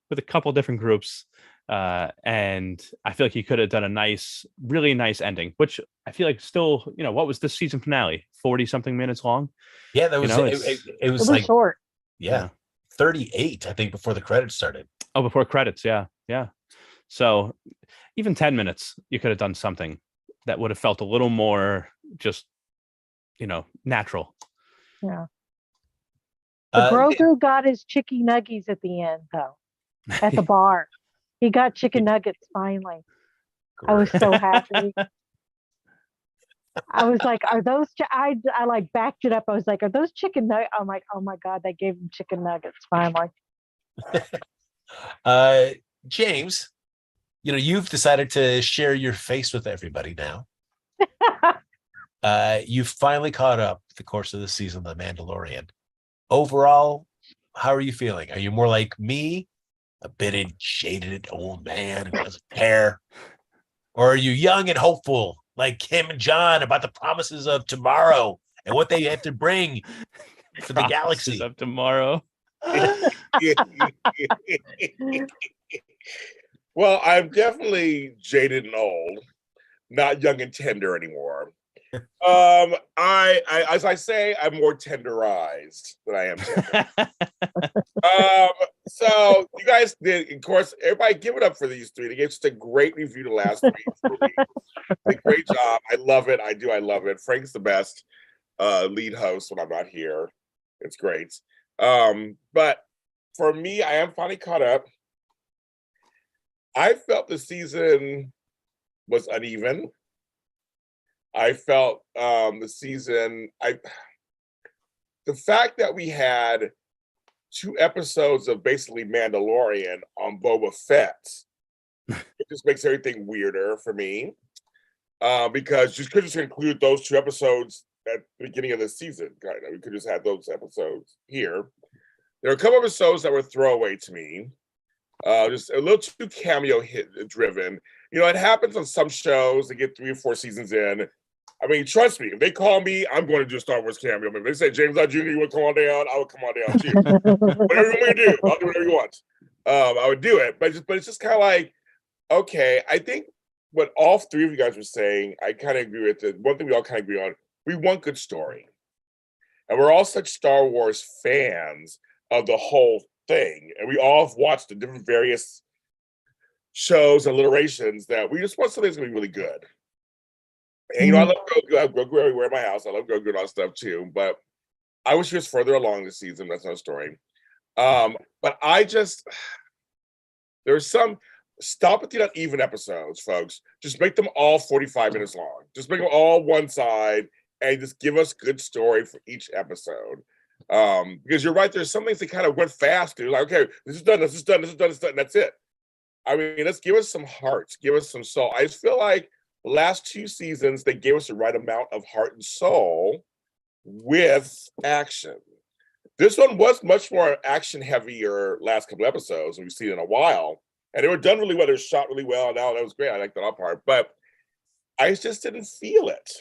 with a couple different groups. And I feel like he could have done a really nice ending, which I feel like still, what was this season finale? 40 something minutes long. Yeah, that was it was like short. Yeah. 38, I think, before the credits started. Oh, before credits. Yeah. So even 10 minutes, you could have done something that would have felt a little more just, natural. Yeah. But Grogu got his chicken nuggies at the end, though, at the bar. He got chicken nuggets finally. I was so happy. I was like, "Are those?" I like backed it up. I was like, "Are those chicken nuggets?" I'm like, "Oh my god, they gave him chicken nuggets finally." James, you've decided to share your face with everybody now. You've finally caught up the course of the season, The Mandalorian. Overall, how are you feeling? Are you more like me, a bitter, jaded old man who doesn't care? Or are you young and hopeful, like Kim and John, about the promises of tomorrow and what they have to bring for the galaxy of tomorrow? Well, I'm definitely jaded and old, not young and tender anymore. I as I say, I'm more tenderized than I am tender. So you guys did, of course, everybody give it up for these three. They gave just a great review the last 3 weeks. A great job. I love it. I love it. Frank's the best lead host when I'm not here. It's great. But for me, I am finally caught up. I felt the season was uneven. I felt the season, the fact that we had 2 episodes of basically Mandalorian on Boba Fett, it just makes everything weirder for me. Because you could just include those 2 episodes at the beginning of the season. Kind of, we could just have those episodes here. There are a couple episodes that were throwaway to me. Just a little too cameo hit driven. It happens on some shows. They get 3 or 4 seasons in. I mean, trust me, if they call me, I'm going to do a Star Wars cameo. If they say, James Lott Jr., you want to come on down? I would come on down too. Whatever you want to do, I'll do whatever you want. I would do it. But it's just kind of like, okay, I think what all 3 of you guys were saying, I kind of agree with it. One thing we all kind of agree on, we want good story. And we're all such Star Wars fans of the whole thing. And we all have watched the different various shows and alliterations that we just want something that's going to be really good. And, I love Grogu. I have Grogu everywhere in my house. I love Grogu and all that stuff too. But I wish he was further along this season. That's no story. But there's some, stop with the uneven episodes, folks. Just make them all 45 minutes long. Just make them all one side and just give us good story for each episode. Because you're right, there's some things that kind of went fast. Like, okay, this is done, this is done, this is done, this is done, and that's it. I mean, let's give us some heart, give us some soul. I just feel like the last 2 seasons, they gave us the right amount of heart and soul with action. This one was much more action heavier last couple episodes we've seen in a while. And they were done really well. They were shot really well. And that was great. I liked that part. But I just didn't feel it.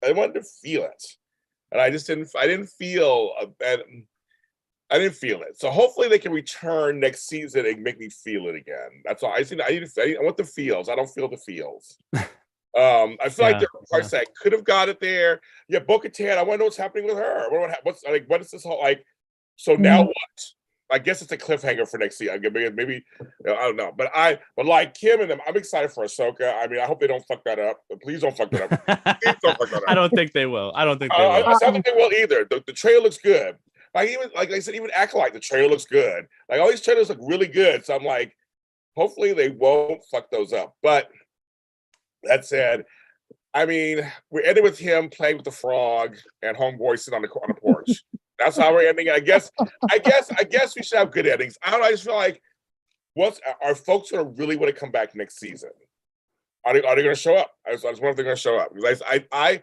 I wanted to feel it. And I didn't feel it. So hopefully they can return next season and make me feel it again. That's all. I want the feels. I don't feel the feels. I feel like there are parts that I could have got it there. Yeah, Bo-Katan, I want to know what's happening with her. What is this whole like? So now what? I guess it's a cliffhanger for next season. Maybe I don't know. But like Kim and them, I'm excited for Ahsoka. I mean, I hope they don't fuck that up. Please don't fuck that up. Please don't fuck that up. I don't think they will. I don't think they will. I don't think they will either. The trailer looks good. Like I said, even Acolyte, the trailer looks good. Like all these trailers look really good. So I'm like, hopefully they won't fuck those up. But that said, I mean, we're ending with him playing with the frog and Homeboy sitting on the porch. That's how we're ending. I guess we should have good endings. I don't know. I just feel like, are folks gonna really want to come back next season? Are they going to show up? I just wonder if they're going to show up because I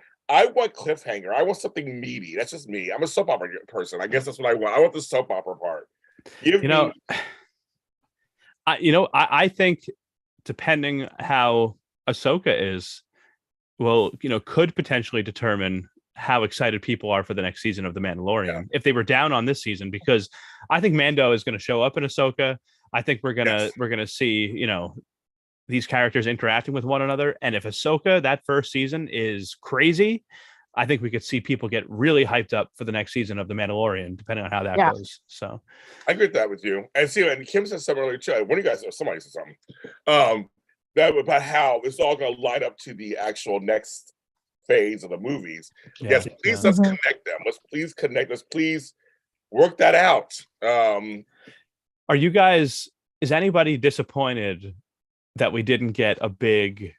want cliffhanger. I want something meaty. That's just me. I'm a soap opera person. I guess that's what I want. I want the soap opera part. I think depending how Ahsoka is, could potentially determine how excited people are for the next season of The Mandalorian if they were down on this season, because I think Mando is going to show up in Ahsoka. I think we're gonna see these characters interacting with one another, and if Ahsoka that first season is crazy, I think we could see people get really hyped up for the next season of The Mandalorian, depending on how that goes. So I agree with that with you. And Kim said something earlier too. One of you guys, somebody said something that about how it's all going to line up to the actual next phase of the movies. Let's connect them. Let's please connect. Let's please work that out. Is anybody disappointed that we didn't get a big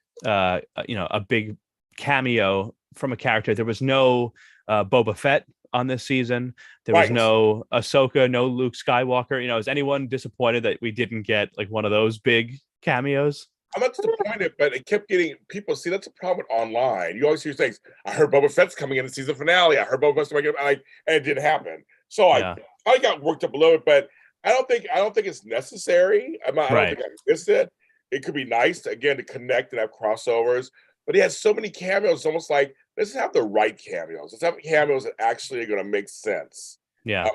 cameo from a character? There was no Boba Fett on this season. There was no Ahsoka, no Luke Skywalker. Is anyone disappointed that we didn't get like one of those big cameos? I'm not disappointed, but it kept getting people. See, that's a problem with online. You always hear things. I heard Boba Fett's coming in the season finale. I heard Boba Fett's coming in, and it didn't happen. So I got worked up a little bit, but I don't think it's necessary. I don't think I missed it. It could be nice to connect and have crossovers. But he has so many cameos. It's almost like let's have the right cameos. Let's have cameos that actually are going to make sense. I'm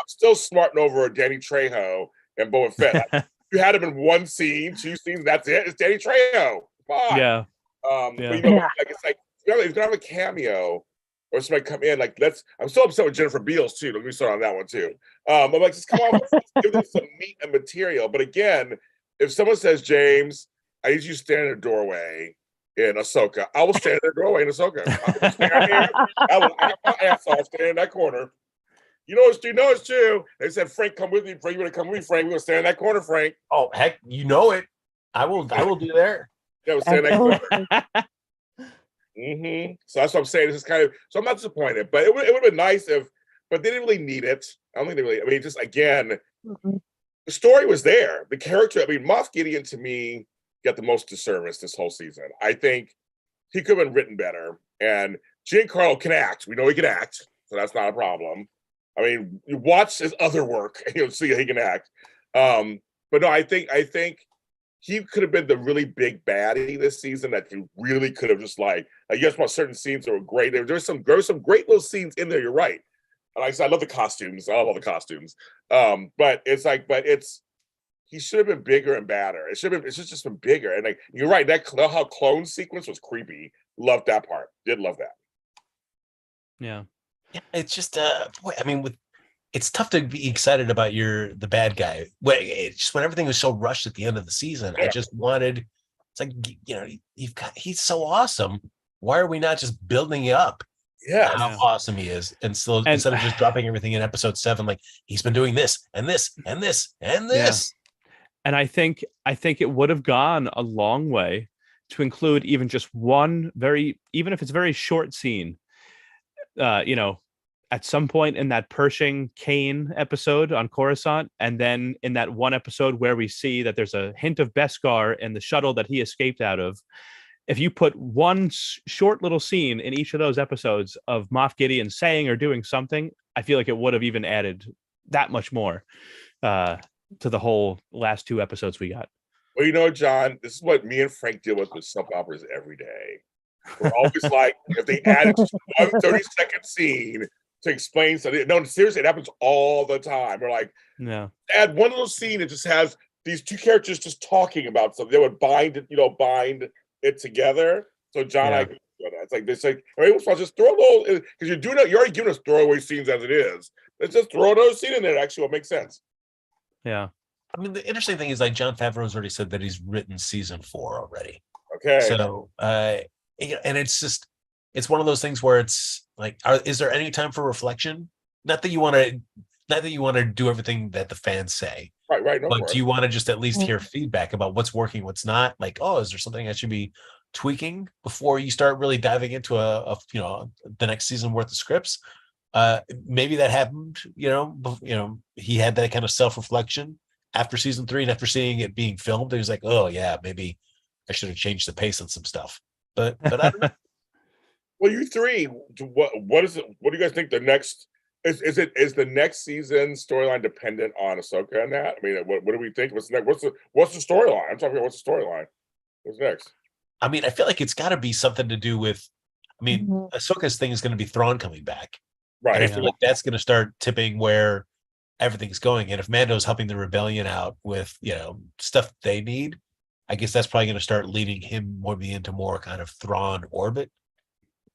still smarting over Danny Trejo and Boba Fett. You had him in one scene, 2 scenes. That's it. It's Danny Trejo. Fine. But it's like he's gonna have a cameo or somebody come in. Like I'm still upset with Jennifer Beals too. Let me start on that one too. I'm like, just come on, let's give them some meat and material. But again, if someone says, James, I need you to stand in a doorway in Ahsoka, I will stand in a doorway in Ahsoka. I will have my ass off standing in that corner. You know it's true. They said, Frank, come with me. Frank, you want to come with me, Frank? We're going to stand in that corner, Frank. Oh, heck, you know it. I will do there. Yeah, we'll stand in that corner. So that's what I'm saying. This is kind of, so I'm not disappointed, but it would have been nice but they didn't really need it. I don't think they really, just again, the story was there. The character, Moff Gideon to me got the most disservice this whole season. I think he could have been written better. And Giancarlo can act. We know he can act, so that's not a problem. You watch his other work and you'll see he can act. But no, I think he could have been the really big baddie this season that you really could have just like you guys watch certain scenes that were great. There's some great little scenes in there. You're right. And like I said, I love the costumes. I love all the costumes. But he should have been bigger and badder. It should have just been bigger. And you're right, that how clone sequence was creepy. Loved that part. Did love that. Yeah. Yeah, it's just it's tough to be excited about the bad guy. It's just when everything was so rushed at the end of the season, I just wanted. It's like he's so awesome. Why are we not just building it up? Yeah, how awesome he is, instead of just dropping everything in episode 7, like he's been doing this and this and this and this. Yeah. And I think it would have gone a long way to include even just one even if it's a very short scene. At some point in that Pershing Kane episode on Coruscant, and then in that one episode where we see that there's a hint of Beskar in the shuttle that he escaped out of, if you put one short little scene in each of those episodes of Moff Gideon saying or doing something, I feel like it would have even added that much more to the whole last 2 episodes we got. Well, you know, John, this is what me and Frank deal with soap operas every day. We're always like, if they added just one 30-second scene to explain something. No, seriously, it happens all the time. We're like, add one little scene that just has these 2 characters just talking about something. They would bind it together. So John, I agree with that. It's like they say, just throw a little, because you're already giving us throwaway scenes as it is. Let's just throw another scene in there. Actually, will make sense. Yeah. I mean, the interesting thing is, like, Jon Favreau's already said that he's written season 4 already. Okay. So, and it's one of those things where it's like, is there any time for reflection? Not that you want to do everything that the fans say, right. But do you want to just at least hear feedback about what's working, what's not? Like, is there something I should be tweaking before you start really diving into the next season worth of scripts? Maybe that happened. He had that kind of self-reflection after season 3, and after seeing it being filmed, he was like, "Oh yeah, maybe I should have changed the pace on some stuff." But I don't know. Well, you 3, what is it? What do you guys think the next is the next season storyline dependent on Ahsoka and that? I mean, what do we think? What's next? What's the storyline? I'm talking about what's the storyline? What's next? I mean, I feel like it's got to be something to do with. I mean, Ahsoka's thing is going to be Thrawn coming back, right? And I feel like that's going to start tipping where everything's going. And if Mando's helping the rebellion out with stuff they need, I guess that's probably going to start leading him into more kind of Thrawn orbit.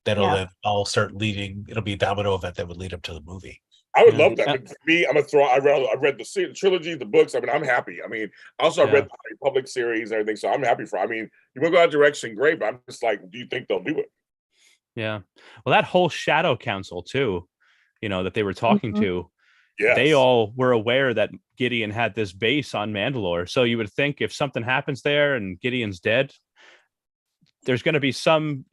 That'll then all start leading. It'll be a domino event that would lead up to the movie. I would love that. I mean, for me, I'm a Thrawn. I read the trilogy, the books. I mean, I'm happy. I mean, also I read the Republic series and everything, so I'm happy for. I mean, you want to go that direction, great. But I'm just like, do you think they'll do it? Yeah. Well, that whole Shadow Council too, that they were talking to. Yes. They all were aware that Gideon had this base on Mandalore. So you would think if something happens there and Gideon's dead, there's going to be some,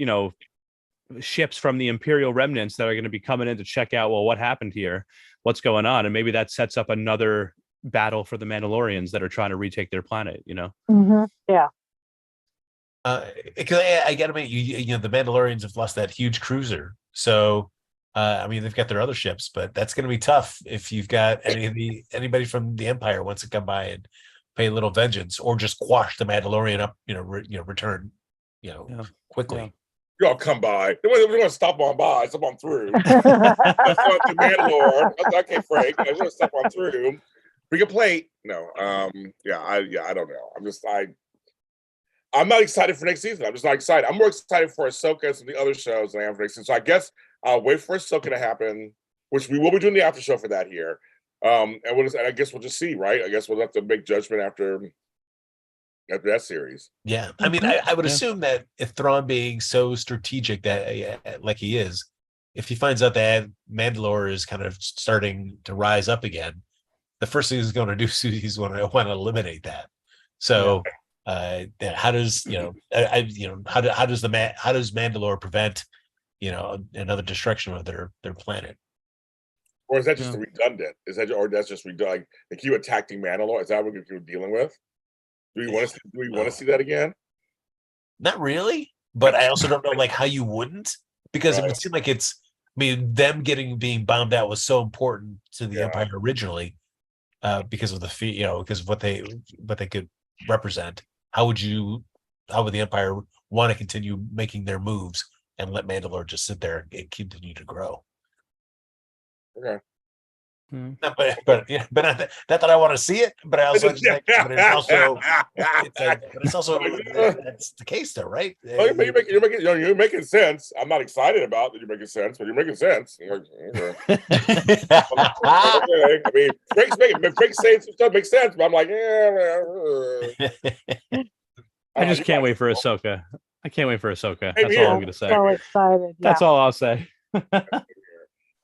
ships from the Imperial remnants that are going to be coming in to check out, well, what happened here? What's going on? And maybe that sets up another battle for the Mandalorians that are trying to retake their planet, Yeah. I gotta admit, the Mandalorians have lost that huge cruiser. So I mean, they've got their other ships, but that's going to be tough if you've got anybody from the Empire wants to come by and pay a little vengeance, or just quash the Mandalorian up, return, quickly. You all come by. We're going to stop on by, stop on through. Let's go to Mandalore. Okay, Frank. We're going to stop on through. Bring a plate. No. I don't know. I'm not excited for next season. I'm just not excited. I'm more excited for Ahsoka and the other shows than I am for next season. So I guess I'll wait for Ahsoka to happen, which we will be doing the after show for that here. And I guess we'll just see, right? I guess we'll have to make judgment after that series. Yeah. I mean, I would assume that if Thrawn being so strategic that like he is, if he finds out that Mandalore is kind of starting to rise up again, the first thing he's going to do is he's want to eliminate that. So how does how does Mandalore prevent another destruction of their planet? Or is that just redundant? That's just redundant? Like you attacking Mandalore? Is that what you're dealing with? Do we want to see that again? Not really, but I also don't know like how you wouldn't, because it would seem like them being bombed out was so important to the Empire originally, because of because of what they could represent. How would the Empire want to continue making their moves and let Mandalore just sit there and continue to grow? Okay. But not that I want to see it, but I also just think, but it's also that's the case though, right? You're making sense. I'm not excited about that you're making sense, but you're making sense. Okay. I mean, Frank's saying some stuff makes sense, but I'm like, I just can't wait for Ahsoka. I can't wait for Ahsoka. That's all I'm going to say. So excited. That's all I'll say.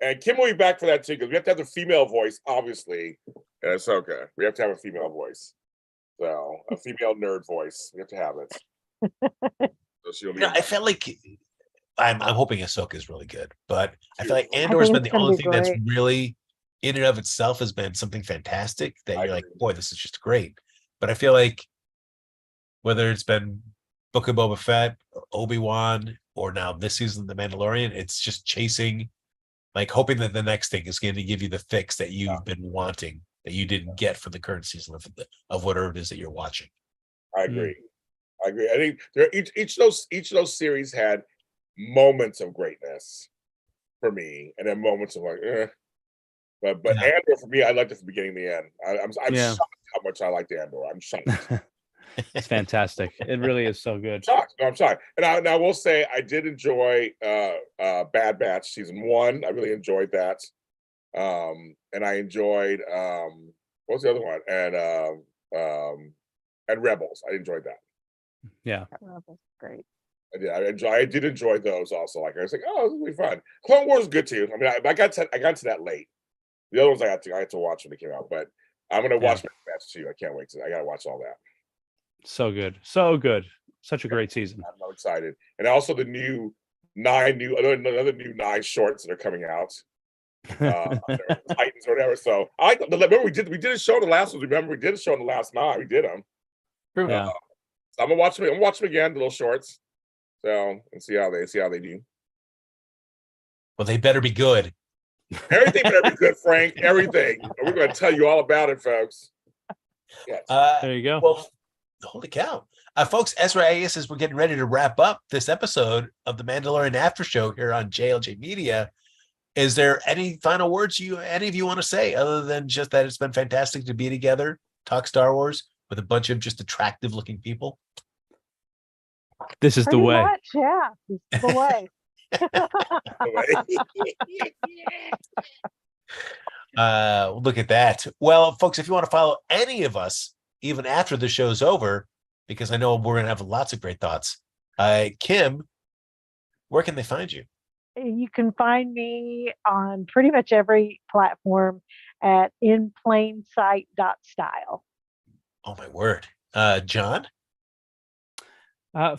And Kim will be back for that too, because we have to have the female voice, obviously. And Ahsoka, we have to have a female voice. So a female nerd voice, we have to have it. So she'll be. I felt like I'm hoping Ahsoka is really good, but I feel like Andor's been the only thing that's really, in and of itself, has been something fantastic that you're like, boy, this is just great. But I feel like whether it's been Book of Boba Fett, or Obi-Wan, or now this season The Mandalorian, it's just chasing, like hoping that the next thing is going to give you the fix that you've been wanting that you didn't get for the current season of whatever it is that you're watching. I agree. I think each of those series had moments of greatness for me, and then moments of like, But Andor for me, I liked it from the beginning to the end. I'm shocked how much I liked Andor. I'm shocked. It's fantastic. It really is so good. I'm shocked. And I will say I did enjoy Bad Batch season 1. I really enjoyed that. And I enjoyed what was the other one? And Rebels. I enjoyed that. Yeah. Rebels, great. I did enjoy those also. Like I was like, oh, this will be fun. Clone Wars is good too. I mean, I got to that late. The other ones I had to watch when they came out, but I'm gonna watch Bad Batch too. I can't wait I gotta watch all that. So good. So good. Such a great season. I'm excited. And also the another new 9 shorts that are coming out. Titans or whatever. So I remember we did a show in the last ones. Remember we did a show in the last 9. We did them. Yeah. So I'm gonna watch them. I'm gonna watch them again, the little shorts. So and see how they do. Well, they better be good. Everything better be good, Frank. Everything. We're gonna tell you all about it, folks. Yes. There you go. Well, holy cow. Folks, Ezra A.S. says we're getting ready to wrap up this episode of the Mandalorian Aftershow here on JLJ Media. Is there any final words any of you want to say other than just that it's been fantastic to be together, talk Star Wars with a bunch of just attractive looking people? This is the way. Much, yeah. This is the way. Look at that. Well, folks, if you want to follow any of us, even after the show's over, because I know we're going to have lots of great thoughts. Kim, where can they find you? You can find me on pretty much every platform at inplainsight.style. Oh, my word. John?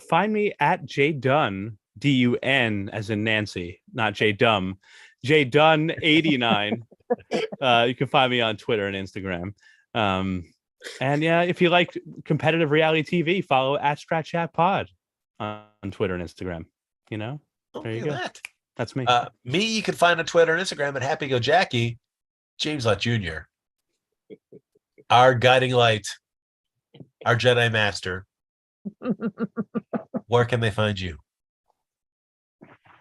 Find me at JDunn, DUN, as in Nancy, not JDumb. JDunn89. You can find me on Twitter and Instagram. And yeah, if you like competitive reality TV, follow at Scratch Chat Pod on Twitter and Instagram. You know, there you go. That's me. Me, you can find on Twitter and Instagram at Happy Go Jackie. James Lott Jr., our guiding light, our Jedi Master. Where can they find you?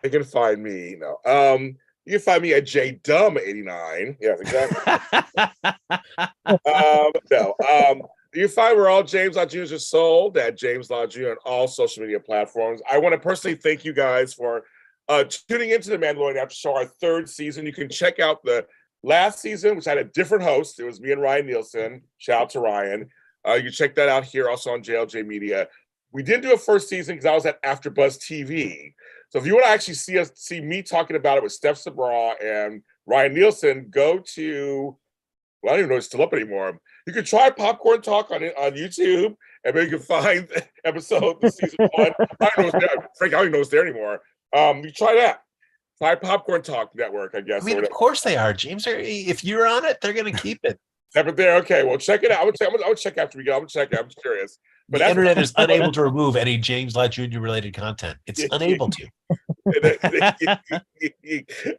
They can find me, you can find me at JDumb89. Yes, exactly. You can find we're all James Lott Jr. is sold at James Lott Jr. on all social media platforms. I want to personally thank you guys for tuning into the Mandalorian After Show, our 3rd season. You can check out the last season, which had a different host. It was me and Ryan Nielsen. Shout out to Ryan. You can check that out here also on JLJ Media. We didn't do a 1st season because I was at AfterBuzz TV. So if you want to actually see me talking about it with Steph Sabra and Ryan Nielsen, go to, well, I don't even know if it's still up anymore. You can try Popcorn Talk on YouTube, and maybe you can find episode season 1. I don't know it's there. Frank, I don't even know it's there anymore. You try that. Try Popcorn Talk Network, I guess. I mean, of course they are, James. If you're on it, they're going to keep it. But there, okay. Well, check it out. I would check after we go. I'm check it. I'm curious. But the internet is unable to remove any James Lott Jr. related content. It's unable to.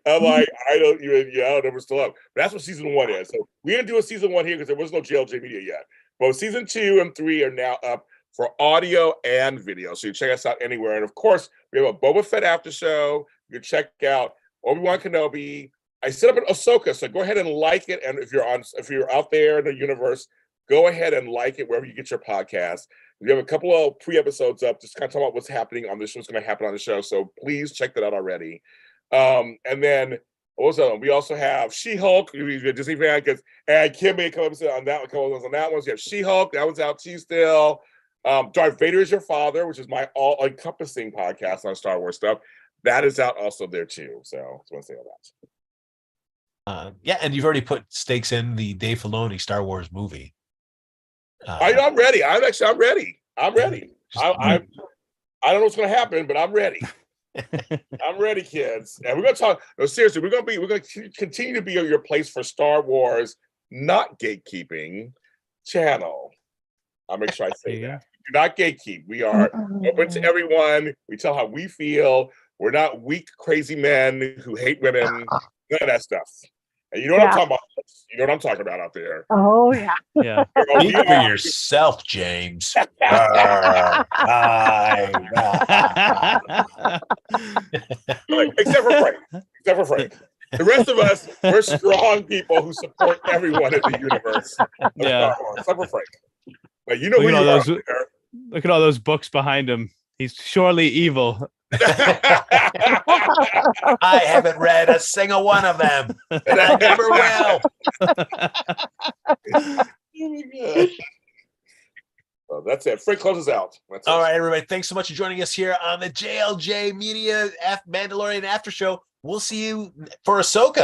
I'm like, I don't know if we're still up. But that's what season 1 is. So we didn't do a season 1 here because there was no JLJ Media yet. But season 2 and 3 are now up for audio and video. So you check us out anywhere. And of course, we have a Boba Fett after show. You can check out Obi-Wan Kenobi. I set up an Ahsoka, so go ahead and like it. And if you're out there in the universe, go ahead and like it wherever you get your podcast. We have a couple of pre-episodes up, just kind of talking about what's happening on this show, what's going to happen on the show. So please check that out already. And then also we also have She-Hulk. You're Disney fan, and Kim made a couple episodes on that. On that one, so you have She-Hulk. That one's out too still. Darth Vader is Your Father, which is my all-encompassing podcast on Star Wars stuff. That is out also there too. So I just want to say all that. Yeah, and you've already put stakes in the Dave Filoni Star Wars movie. I'm ready. I'm ready. I don't know what's going to happen, but I'm ready. I'm ready, kids. And we're going to talk. No, seriously, we're going to continue to be your place for Star Wars, not gatekeeping channel. I'll make sure I say that. not gatekeep. We are open to everyone. We tell how we feel. We're not weak, crazy men who hate women. None of that stuff. And you know what I'm talking about. You know what I'm talking about out there. Oh yeah. Yeah. Speak for yourself, James. Except for Frank. Except for Frank. The rest of us, we're strong people who support everyone in the universe. Yeah. Except for Frank. But you know Look who at you all are. those- Look at all those books behind him. He's surely evil. I haven't read a single one of them, and I never will. Well, that's it. Frank closes out. That's All it. right, everybody. Thanks so much for joining us here on the JLJ Media Mandalorian After Show. We'll see you for Ahsoka.